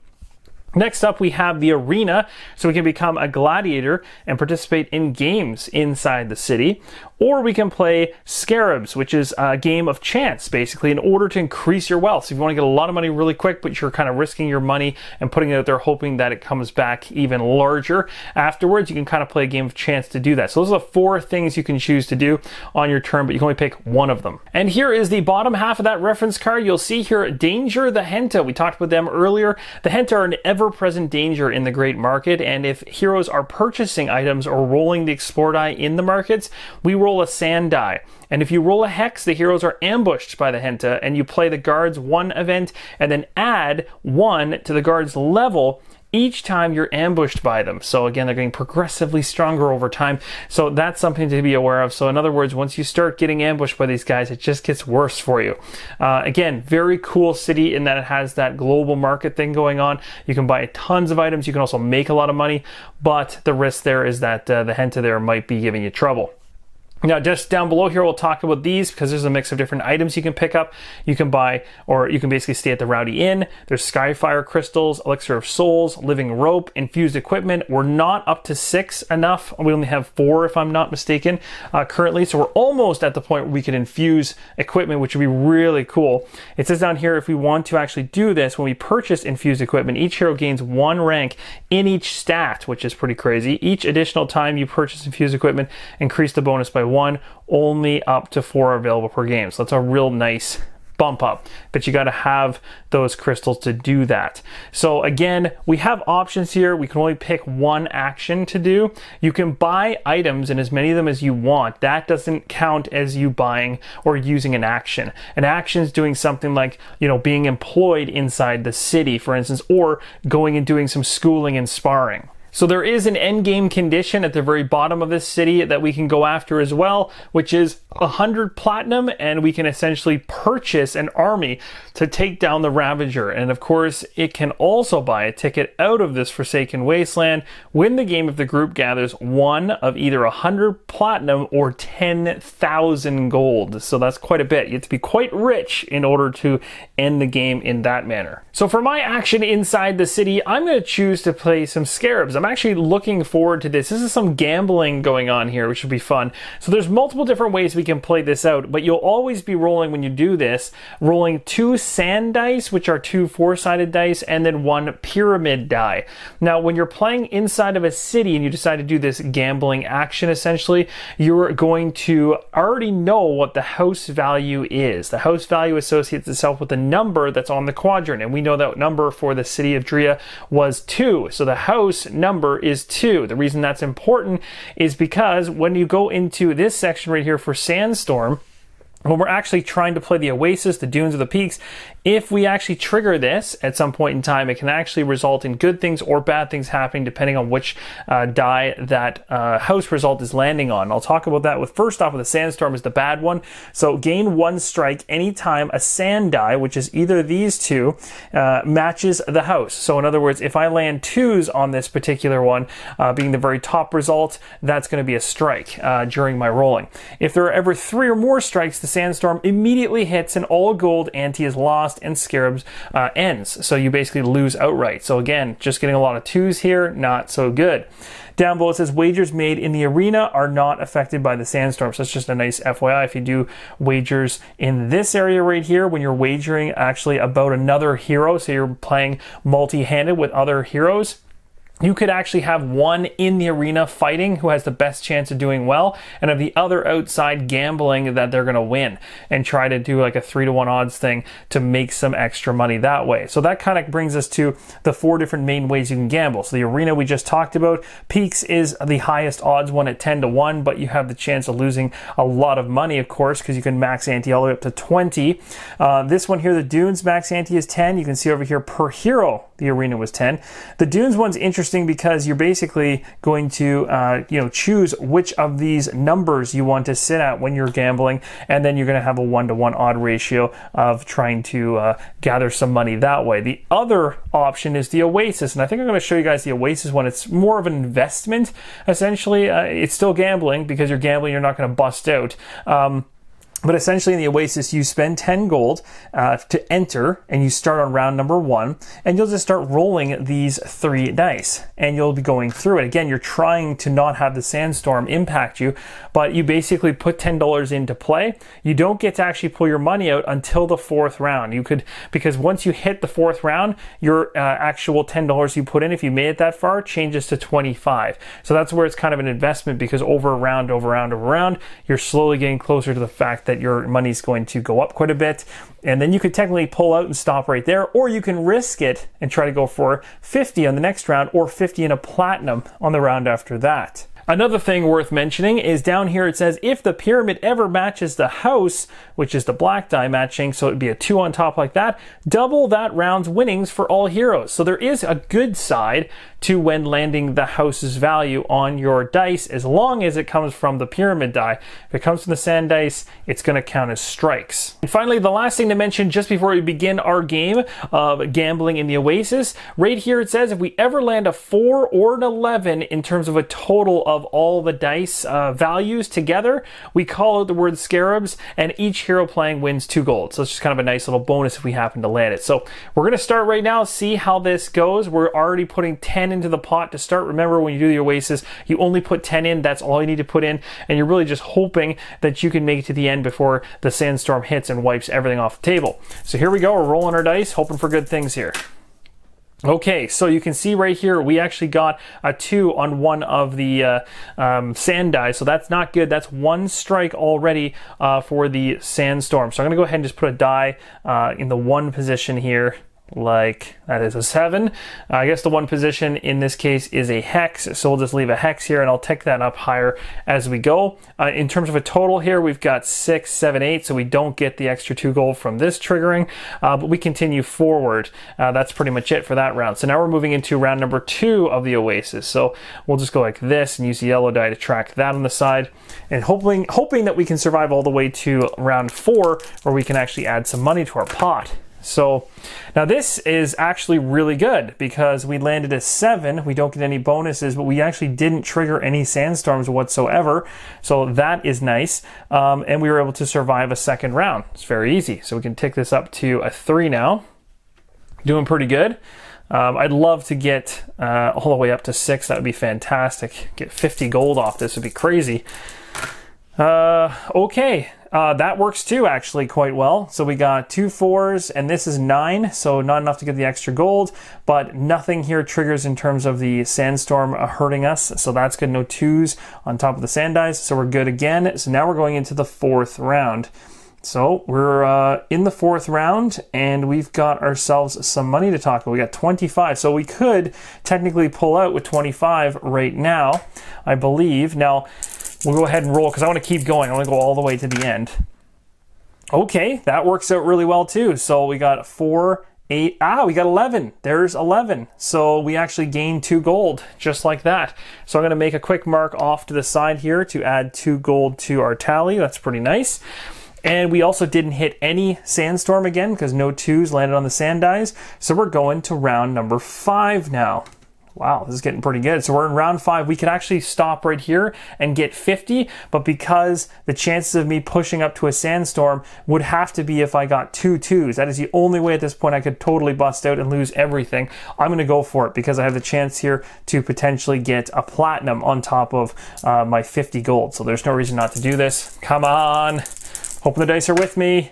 Next up, we have the arena, so we can become a gladiator and participate in games inside the city. Or we can play Scarabs, which is a game of chance, basically, in order to increase your wealth. So if you want to get a lot of money really quick, but you're kind of risking your money and putting it out there hoping that it comes back even larger afterwards, you can kind of play a game of chance to do that. So those are the 4 things you can choose to do on your turn, but you can only pick one of them. And here is the bottom half of that reference card. You'll see here, Danger the Henta. We talked about them earlier. The Henta are an ever ever-present danger in the great market, and if heroes are purchasing items or rolling the explore die in the markets, we roll a sand die. And if you roll a hex, the heroes are ambushed by the Henta, and you play the guard's 1 event and then add 1 to the guard's level each time you're ambushed by them. So again, they're getting progressively stronger over time. So that's something to be aware of. So in other words, once you start getting ambushed by these guys, it just gets worse for you. Again, very cool city in that it has that global market thing going on. You can buy tons of items. You can also make a lot of money, but the risk there is that the Henta there might be giving you trouble. Now, just down below here, we'll talk about these because there's a mix of different items you can pick up. You can buy, or you can basically stay at the Rowdy Inn. There's Skyfire Crystals, Elixir of Souls, Living Rope, Infused Equipment. We're not up to 6 enough. We only have 4, if I'm not mistaken, currently. So we're almost at the point where we can infuse equipment, which would be really cool. It says down here, if we want to actually do this, when we purchase Infused Equipment, each hero gains 1 rank in each stat, which is pretty crazy. Each additional time you purchase Infused Equipment, increase the bonus by 1, only up to 4 are available per game. So that's a real nice bump up, but you got to have those crystals to do that. So again, we have options here. We can only pick 1 action to do. You can buy items and as many of them as you want. That doesn't count as you buying or using an action. An action is doing something like, you know, being employed inside the city, for instance, or going and doing some schooling and sparring. So there is an end game condition at the very bottom of this city that we can go after as well, which is 100 platinum, and we can essentially purchase an army to take down the Ravager. And of course, it can also buy a ticket out of this Forsaken Wasteland, win the game if the group gathers 1 of either 100 platinum or 10,000 gold. So that's quite a bit. You have to be quite rich in order to end the game in that manner. So for my action inside the city, I'm going to choose to play some Scarabs. I'm actually looking forward to this. This is some gambling going on here, which should be fun. So there's multiple different ways we can play this out, but you'll always be rolling when you do this, rolling 2 sand dice, which are 2 4-sided dice, and then 1 pyramid die. Now, when you're playing inside of a city and you decide to do this gambling action, essentially, you're going to already know what the house value is. The house value associates itself with the number that's on the quadrant, and we know that number for the city of Dria was 2. So the house number is 2. The reason that's important is because when you go into this section right here for Sandstorm, when we're actually trying to play the Oasis, the Dunes, or the Peaks, if we actually trigger this at some point in time, it can actually result in good things or bad things happening depending on which die that house result is landing on. I'll talk about that with, first off, with the Sandstorm is the bad one. So gain 1 strike anytime a sand die, which is either these 2, matches the house. So in other words, if I land 2s on this particular one, being the very top result, that's going to be a strike during my rolling. If there are ever 3 or more strikes, the Sandstorm immediately hits and all gold ante is lost and Scarabs ends. So you basically lose outright. So again, just getting a lot of 2s here, not so good. Down below it says wagers made in the arena are not affected by the Sandstorm. So it's just a nice FYI. If you do wagers in this area right here, when you're wagering actually about another hero, so you're playing multi-handed with other heroes, you could actually have 1 in the arena fighting who has the best chance of doing well, and of the other outside gambling that they're going to win and try to do like a 3-to-1 odds thing to make some extra money that way. So that kind of brings us to the 4 different main ways you can gamble. So the arena we just talked about, Peaks is the highest odds one at 10-to-1, but you have the chance of losing a lot of money, of course, because you can max ante all the way up to 20. This one here, the Dunes, max ante is 10. You can see over here per hero, the arena was 10. The Dunes one's interesting because you're basically going to choose which of these numbers you want to sit at when you're gambling, and then you're going to have a 1-to-1 odd ratio of trying to gather some money that way. The other option is the Oasis, and I think I'm going to show you guys the Oasis one. It's more of an investment, essentially. It's still gambling because you're gambling, you're not going to bust out. But essentially in the Oasis, you spend 10 gold to enter, and you start on round number 1, and you'll just start rolling these 3 dice, and you'll be going through it. Again, you're trying to not have the Sandstorm impact you, but you basically put $10 into play. You don't get to actually pull your money out until the 4th round. You could, because once you hit the 4th round, your actual $10 you put in, if you made it that far, changes to 25. So that's where it's kind of an investment, because over round, you're slowly getting closer to the fact that that your money's going to go up quite a bit. And then you could technically pull out and stop right there, or you can risk it and try to go for 50 on the next round, or 50 in a platinum on the round after that. Another thing worth mentioning is down here it says if the pyramid ever matches the house, which is the black die matching, so it'd be a 2 on top like that, double that round's winnings for all heroes. So there is a good side to when landing the house's value on your dice, as long as it comes from the pyramid die. If it comes from the sand dice, it's going to count as strikes. And finally, the last thing to mention just before we begin our game of gambling in the Oasis, right here it says if we ever land a 4 or an 11 in terms of a total of all the dice values together, we call out the word scarabs, and each hero playing wins 2 gold. So it's just kind of a nice little bonus if we happen to land it. So we're going to start right now, see how this goes. We're already putting 10 into the pot to start. Remember, when you do the Oasis, you only put 10 in. That's all you need to put in, and you're really just hoping that you can make it to the end before the sandstorm hits and wipes everything off the table. So here we go. We're rolling our dice, hoping for good things here. Okay, so you can see right here, we actually got a 2 on one of the sand dice, so that's not good. That's 1 strike already for the sandstorm. So I'm gonna go ahead and just put a die in the 1 position here. Like that is a 7. I guess the 1 position in this case is a hex, so we'll just leave a hex here and I'll take that up higher as we go. In terms of a total here, we've got 6, 7, 8, so we don't get the extra 2 gold from this triggering, but we continue forward. That's pretty much it for that round. So now we're moving into round number 2 of the Oasis. So we'll just go like this and use the yellow die to track that on the side, and hoping that we can survive all the way to round 4 where we can actually add some money to our pot. So now this is actually really good because we landed a 7. We don't get any bonuses, but we actually didn't trigger any sandstorms whatsoever. So that is nice. And we were able to survive a second round. It's very easy. So we can tick this up to a 3 now. Doing pretty good. I'd love to get all the way up to 6. That would be fantastic. Get 50 gold off this would be crazy. Okay. That works too, actually, quite well. So we got 2 4s, and this is 9, so not enough to get the extra gold, but nothing here triggers in terms of the sandstorm hurting us, so that's good. No 2s on top of the sand dice, so we're good again. So now we're going into the 4th round. So we're in the 4th round, and we've got ourselves some money to talk about. We got 25, so we could technically pull out with 25 right now, I believe. Now, we'll go ahead and roll because I want to keep going. I want to go all the way to the end. Okay, that works out really well too. So we got 4, 8, we got 11. There's 11. So we actually gained 2 gold just like that. So I'm going to make a quick mark off to the side here to add 2 gold to our tally. That's pretty nice. And we also didn't hit any sandstorm again because no 2s landed on the sand dice. So we're going to round number 5 now. Wow, this is getting pretty good. So we're in round 5. We could actually stop right here and get 50, but because the chances of me pushing up to a sandstorm would have to be if I got 2 2s. That is the only way at this point I could totally bust out and lose everything. I'm going to go for it because I have the chance here to potentially get a platinum on top of my 50 gold. So there's no reason not to do this. Come on. Hoping the dice are with me.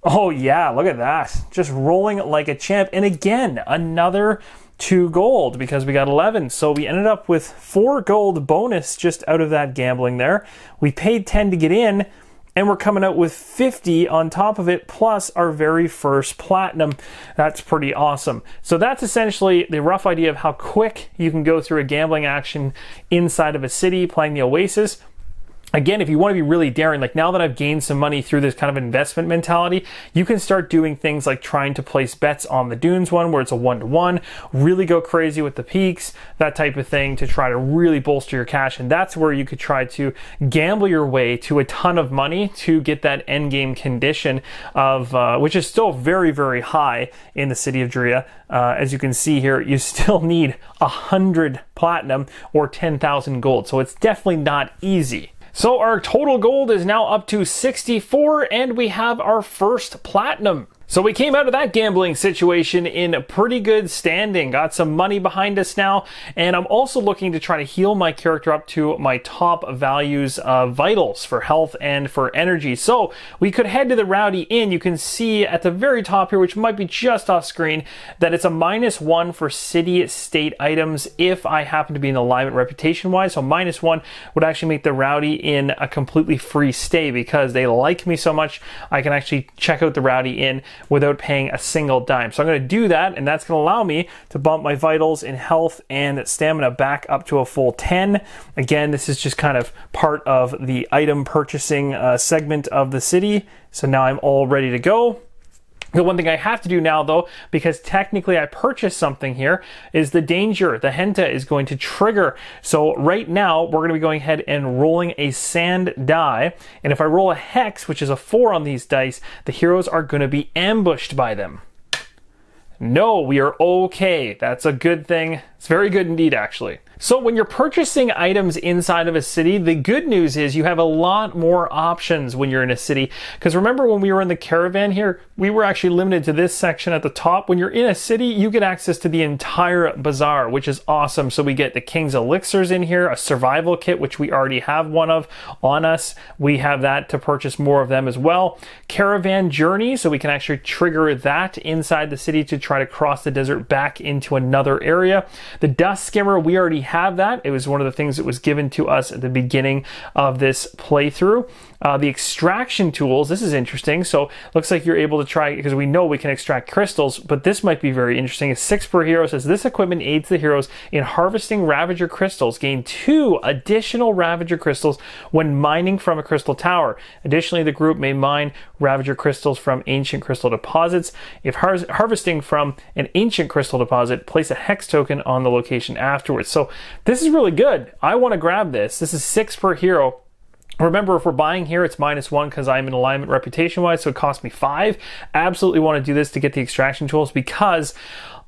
Oh yeah, look at that. Just rolling like a champ. And again, another 2 gold because we got 11. So we ended up with 4 gold bonus just out of that gambling there. We paid 10 to get in, and we're coming out with 50 on top of it, plus our very first platinum. That's pretty awesome. So that's essentially the rough idea of how quick you can go through a gambling action inside of a city playing the Oasis. Again, if you want to be really daring, like now that I've gained some money through this kind of investment mentality, you can start doing things like trying to place bets on the Dunes one where it's a 1-to-1, really go crazy with the peaks, that type of thing to try to really bolster your cash. And that's where you could try to gamble your way to a ton of money to get that end game condition of, which is still very, very high in the city of Dria. As you can see here, you still need 100 platinum or 10,000 gold. So it's definitely not easy. So our total gold is now up to 64, and we have our first platinum. So we came out of that gambling situation in pretty good standing, got some money behind us now, and I'm also looking to try to heal my character up to my top values of vitals for health and for energy. So we could head to the Rowdy Inn. You can see at the very top here, which might be just off screen, that it's a -1 for city state items if I happen to be in alignment reputation wise. So -1 would actually make the Rowdy Inn a completely free stay because they like me so much. I can actually check out the Rowdy Inn without paying a single dime. So I'm going to do that, and that's going to allow me to bump my vitals in health and stamina back up to a full 10. Again, this is just kind of part of the item purchasing segment of the city. So now I'm all ready to go. The one thing I have to do now, though, because technically I purchased something here, is the danger. The Henta is going to trigger. So right now, we're going to be going ahead and rolling a sand die. And if I roll a hex, which is a 4 on these dice, the heroes are going to be ambushed by them. No, we are okay. That's a good thing. It's very good indeed, actually. So when you're purchasing items inside of a city, the good news is you have a lot more options when you're in a city. Because remember when we were in the caravan here, we were actually limited to this section at the top. When you're in a city, you get access to the entire bazaar, which is awesome. So we get the King's Elixirs in here, a survival kit, which we already have one of on us. We have that to purchase more of them as well. Caravan Journey, so we can actually trigger that inside the city to try to cross the desert back into another area. The Dust Skimmer, we already have that. It was one of the things that was given to us at the beginning of this playthrough. The extraction tools, this is interesting. So looks like you're able to try, because we know we can extract crystals, but this might be very interesting. It's 6 per hero. It says this equipment aids the heroes in harvesting Ravager Crystals. Gain 2 additional Ravager Crystals when mining from a crystal tower. Additionally, the group may mine Ravager Crystals from ancient crystal deposits. If harvesting from an ancient crystal deposit, place a hex token on the location afterwards. So this is really good. I want to grab this. This is 6 per hero. Remember, if we're buying here, it's -1 because I'm in alignment reputation-wise, so it cost me 5. Absolutely want to do this to get the extraction tools because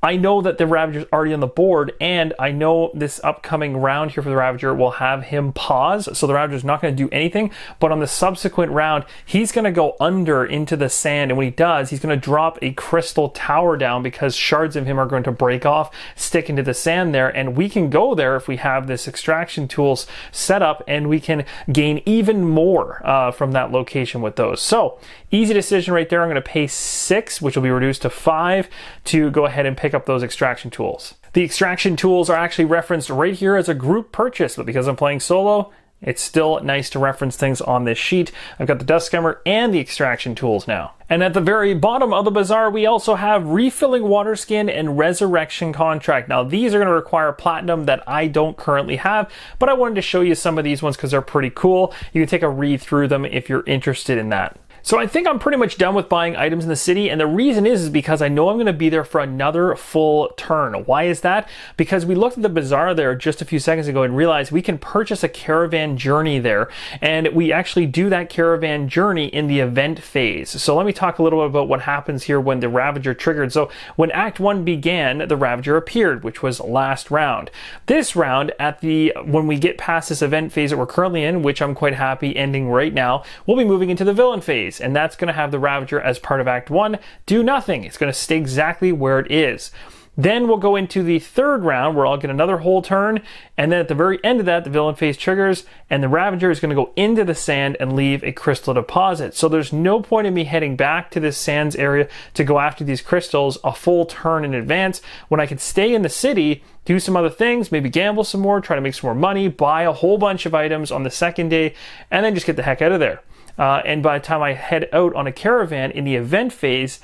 I know that the Ravager's already on the board, and I know this upcoming round here for the Ravager will have him pause, so the Ravager's not going to do anything, but on the subsequent round, he's going to go under into the sand, and when he does, he's going to drop a crystal tower down because shards of him are going to break off, stick into the sand there, and we can go there if we have this extraction tools set up, and we can gain even more from that location with those. So, easy decision right there. I'm going to pay 6, which will be reduced to 5, to go ahead and pick up those extraction tools. The extraction tools are actually referenced right here as a group purchase, but because I'm playing solo, it's still nice to reference things on this sheet. I've got the Dust Skimmer and the extraction tools now. And at the very bottom of the bazaar, we also have Refilling Water Skin and Resurrection Contract. Now, these are going to require platinum that I don't currently have, but I wanted to show you some of these ones because they're pretty cool. You can take a read through them if you're interested in that. So I think I'm pretty much done with buying items in the city, and the reason is because I know I'm going to be there for another full turn. Why is that? Because we looked at the bazaar there just a few seconds ago and realized we can purchase a caravan journey there, and we actually do that caravan journey in the event phase. So let me talk a little bit about what happens here when the Ravager triggered. So when Act 1 began, the Ravager appeared, which was last round. This round, when we get past this event phase that we're currently in, which I'm quite happy ending right now, we'll be moving into the villain phase. And that's going to have the Ravager as part of Act 1 do nothing. It's going to stay exactly where it is. Then we'll go into the third round where I'll get another whole turn, and then at the very end of that, the villain phase triggers, and the Ravager is going to go into the sand and leave a crystal deposit. So there's no point in me heading back to this sands area to go after these crystals a full turn in advance when I could stay in the city, do some other things, maybe gamble some more, try to make some more money, buy a whole bunch of items on the second day, and then just get the heck out of there. And by the time I head out on a caravan in the event phase,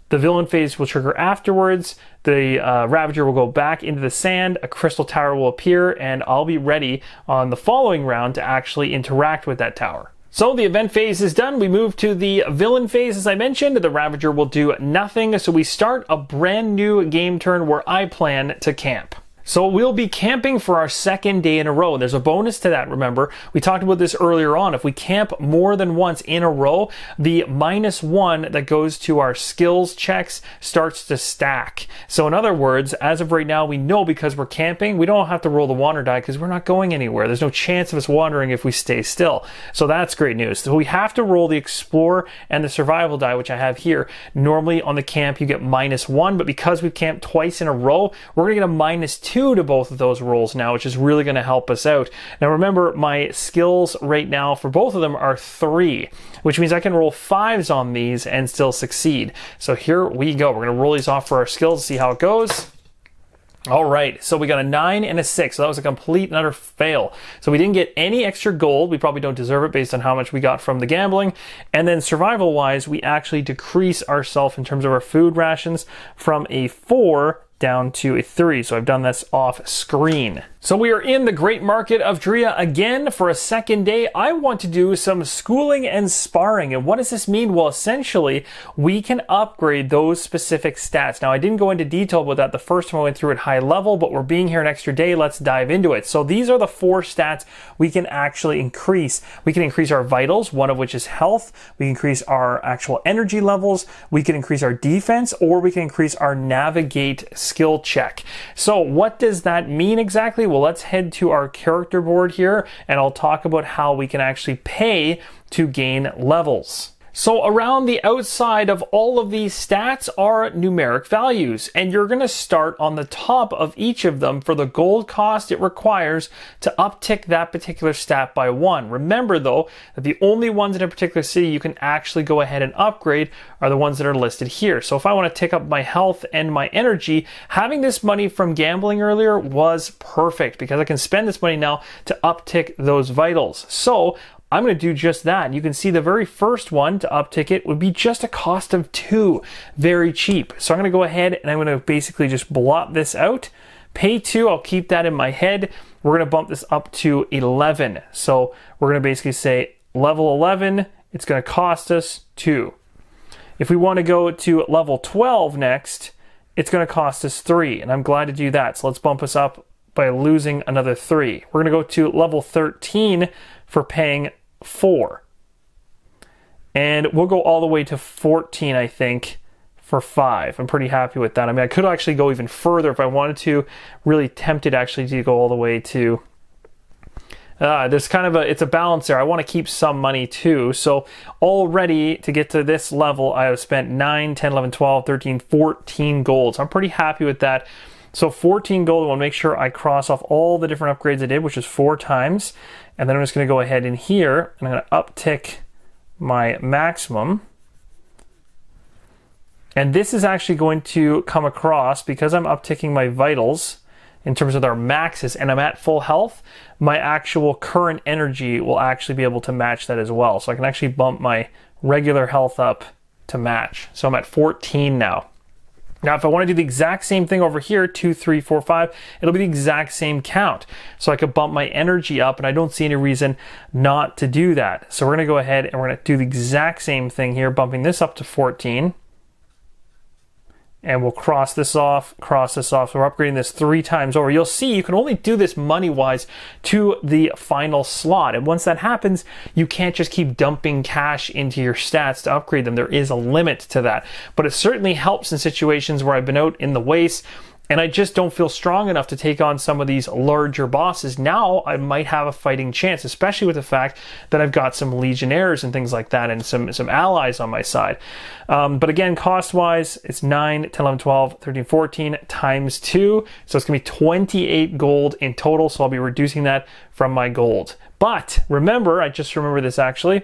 the villain phase will trigger afterwards. The Ravager will go back into the sand, a crystal tower will appear, and I'll be ready on the following round to actually interact with that tower. So the event phase is done. We move to the villain phase, as I mentioned. The Ravager will do nothing, so we start a brand new game turn where I plan to camp. So we'll be camping for our second day in a row. There's a bonus to that, remember. We talked about this earlier on. If we camp more than once in a row, the -1 that goes to our skills checks starts to stack. So in other words, as of right now, we know because we're camping, we don't have to roll the wander die because we're not going anywhere. There's no chance of us wandering if we stay still. So that's great news. So we have to roll the explore and the survival die, which I have here. Normally on the camp, you get -1, but because we've camped twice in a row, we're gonna get a -2 to both of those rolls now, which is really going to help us out. Now remember, my skills right now for both of them are 3, which means I can roll 5s on these and still succeed. So here we go. We're going to roll these off for our skills, see how it goes. All right, so we got a 9 and a 6, so that was a complete and utter fail. So we didn't get any extra gold. We probably don't deserve it based on how much we got from the gambling. And then survival-wise, we actually decrease ourselves in terms of our food rations from a 4 down to a 3. So I've done this off screen. So we are in the great market of Dria again for a second day. I want to do some schooling and sparring. And what does this mean? Well, essentially, we can upgrade those specific stats. Now, I didn't go into detail about that the first time I went through at high level, but we're being here an extra day. Let's dive into it. So these are the 4 stats we can actually increase. We can increase our vitals, one of which is health. We can increase our actual energy levels. We can increase our defense, or we can increase our navigate skill check. So what does that mean exactly? Well, let's head to our character board here, and I'll talk about how we can actually pay to gain levels. So around the outside of all of these stats are numeric values, and you're going to start on the top of each of them for the gold cost it requires to uptick that particular stat by 1. Remember though, that the only ones in a particular city you can actually go ahead and upgrade are the ones that are listed here. So if I want to tick up my health and my energy, having this money from gambling earlier was perfect because I can spend this money now to uptick those vitals. So I'm going to do just that. You can see the very first one to uptick it would be just a cost of 2. Very cheap. So I'm going to go ahead and I'm going to basically just blot this out. Pay 2, I'll keep that in my head. We're going to bump this up to 11. So we're going to basically say level 11, it's going to cost us 2. If we want to go to level 12 next, it's going to cost us 3. And I'm glad to do that. So let's bump us up by losing another 3. We're going to go to level 13 for paying 4. And we'll go all the way to 14, I think, for 5. I'm pretty happy with that. I mean, I could actually go even further if I wanted to. Really tempted actually to go all the way to... there's kind of it's a balance there. I want to keep some money too. So already to get to this level, I have spent 9, 10, 11, 12, 13, 14 gold. So I'm pretty happy with that. So 14 gold, I want to make sure I cross off all the different upgrades I did, which is 4 times. And then I'm just going to go ahead in here, and I'm going to uptick my maximum. And this is actually going to come across, because I'm upticking my vitals in terms of their maxes, and I'm at full health, my actual current energy will actually be able to match that as well. So I can actually bump my regular health up to match. So I'm at 14 now. Now, if I want to do the exact same thing over here, 2, 3, 4, 5, it'll be the exact same count. So I could bump my energy up, and I don't see any reason not to do that. So we're going to go ahead and we're going to do the exact same thing here, bumping this up to 14. And we'll cross this off, cross this off. So we're upgrading this 3 times over. You'll see you can only do this money-wise to the final slot. And once that happens, you can't just keep dumping cash into your stats to upgrade them. There is a limit to that. But it certainly helps in situations where I've been out in the waste and I just don't feel strong enough to take on some of these larger bosses. Now I might have a fighting chance, especially with the fact that I've got some legionnaires and things like that and some allies on my side. But again, cost-wise, it's 9, 10, 11, 12, 13, 14 times 2. So it's going to be 28 gold in total, so I'll be reducing that from my gold. But remember, I just remember this actually,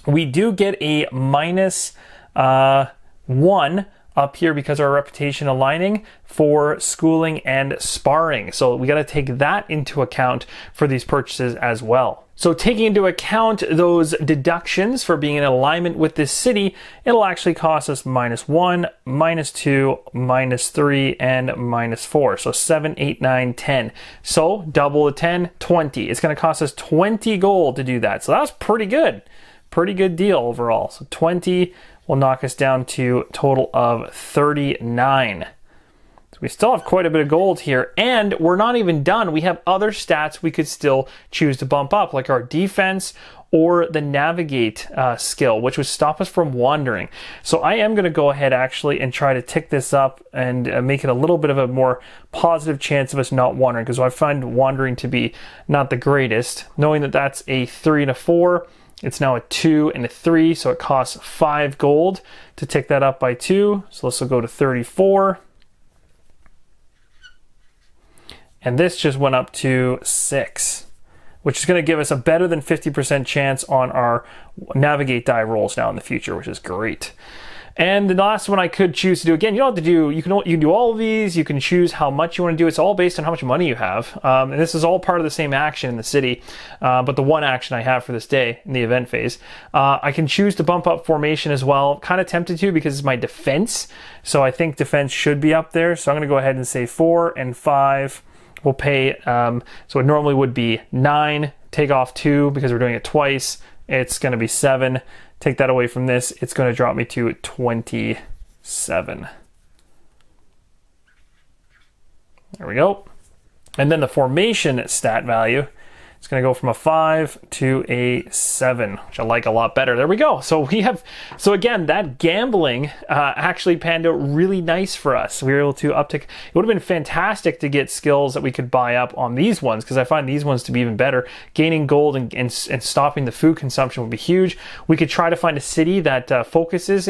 we do get a minus 1 up here because of our reputation aligning for schooling and sparring. So we got to take that into account for these purchases as well. So taking into account those deductions for being in alignment with this city, it'll actually cost us -1, -2, -3, and -4. So 7, 8, 9, 10. So double the 10, 20. It's going to cost us 20 gold to do that. So that was pretty good. Pretty good deal overall. So 20 will knock us down to a total of 39. So we still have quite a bit of gold here, and we're not even done. We have other stats we could still choose to bump up, like our defense or the navigate skill, which would stop us from wandering. So I am going to go ahead actually and try to tick this up and make it a little bit of a more positive chance of us not wandering, because I find wandering to be not the greatest. Knowing that that's a 3 and a 4, it's now a 2 and a 3, so it costs 5 gold to tick that up by 2. So this will go to 34. And this just went up to 6, which is going to give us a better than 50% chance on our navigate die rolls now in the future, which is great. And the last one I could choose to do, again, you don't have to do, you can do all of these, you can choose how much you want to do. It's all based on how much money you have. And this is all part of the same action in the city, but the one action I have for this day in the event phase. I can choose to bump up formation as well. Kind of tempted to because it's my defense. So I think defense should be up there. So I'm going to go ahead and say 4 and 5. We'll pay, so it normally would be 9, take off 2 because we're doing it twice. It's going to be 7. Take that away from this, it's going to drop me to 27. There we go. And then the formation stat value, it's going to go from a 5 to a 7, which I like a lot better. There we go. So we have, so again, that gambling actually panned out really nice for us. We were able to uptick. It would have been fantastic to get skills that we could buy up on these ones, because I find these ones to be even better. Gaining gold and stopping the food consumption would be huge. We could try to find a city that focuses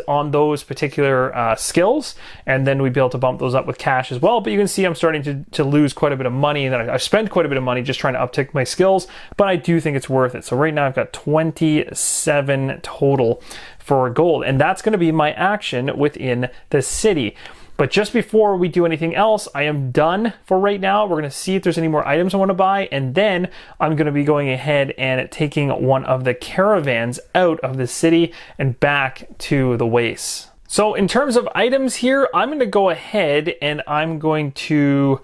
on those particular skills, and then we'd be able to bump those up with cash as well. But you can see I'm starting to lose quite a bit of money, and I've spent quite a bit of money just trying to uptick my skills, but I do think it's worth it. So right now I've got 27 total for gold, and that's going to be my action within the city. But just before we do anything else, I am done for right now. We're going to see if there's any more items I want to buy, and then I'm going to be going ahead and taking one of the caravans out of the city and back to the wastes. So in terms of items here, I'm going to go ahead and I'm going to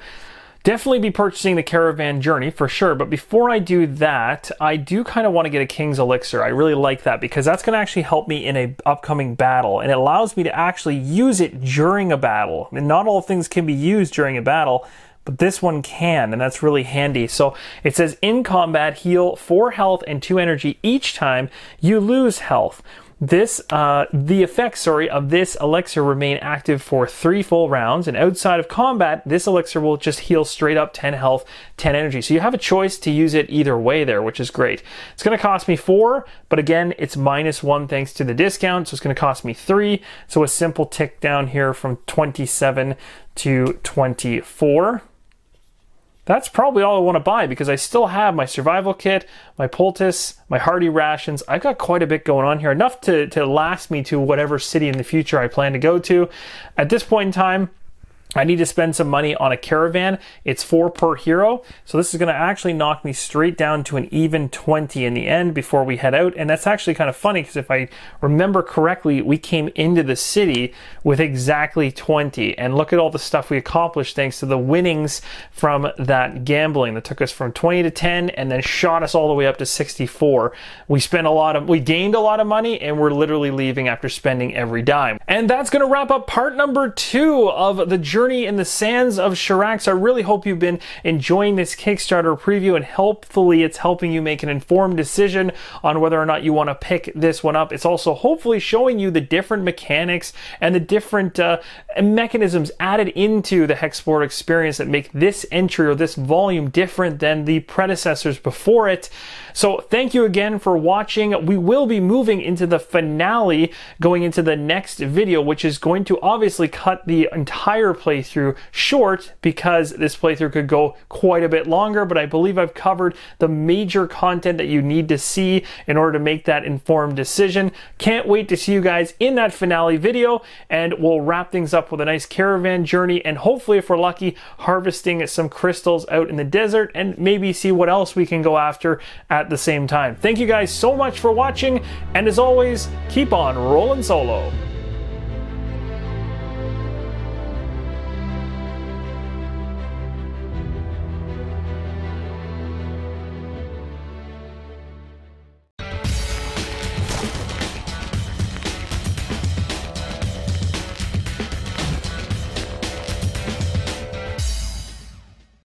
definitely be purchasing the Caravan Journey for sure, but before I do that, I do kind of want to get a King's Elixir. I really like that because that's going to actually help me in a upcoming battle, and it allows me to actually use it during a battle. And not all things can be used during a battle, but this one can, and that's really handy. So it says in combat, heal 4 health and 2 energy each time you lose health. This, the effects, of this elixir remain active for 3 full rounds, and outside of combat, this elixir will just heal straight up 10 health, 10 energy. So you have a choice to use it either way there, which is great. It's going to cost me 4, but again, it's -1 thanks to the discount, so it's going to cost me 3. So a simple tick down here from 27 to 24. That's probably all I want to buy, because I still have my survival kit, my poultice, my hardy rations. I've got quite a bit going on here, enough to last me to whatever city in the future I plan to go to. At this point in time, I need to spend some money on a caravan. It's 4 per hero. So this is going to actually knock me straight down to an even 20 in the end before we head out. And that's actually kind of funny, because if I remember correctly, we came into the city with exactly 20. And look at all the stuff we accomplished thanks to the winnings from that gambling that took us from 20 to 10 and then shot us all the way up to 64. We gained a lot of money, and we're literally leaving after spending every dime. And that's going to wrap up part number 2 of the journey in the Sands of Shurax. I really hope you've been enjoying this Kickstarter preview, and hopefully it's helping you make an informed decision on whether or not you want to pick this one up. It's also hopefully showing you the different mechanics and the different mechanisms added into the HEXplore It experience that make this entry or this volume different than the predecessors before it. So thank you again for watching. We will be moving into the finale going into the next video, which is going to obviously cut the entire playthrough short, because this playthrough could go quite a bit longer, but I believe I've covered the major content that you need to see in order to make that informed decision. Can't wait to see you guys in that finale video, and we'll wrap things up with a nice caravan journey, and hopefully, if we're lucky, harvesting some crystals out in the desert, and maybe see what else we can go after at the same time. Thank you guys so much for watching, and as always, keep on rolling solo.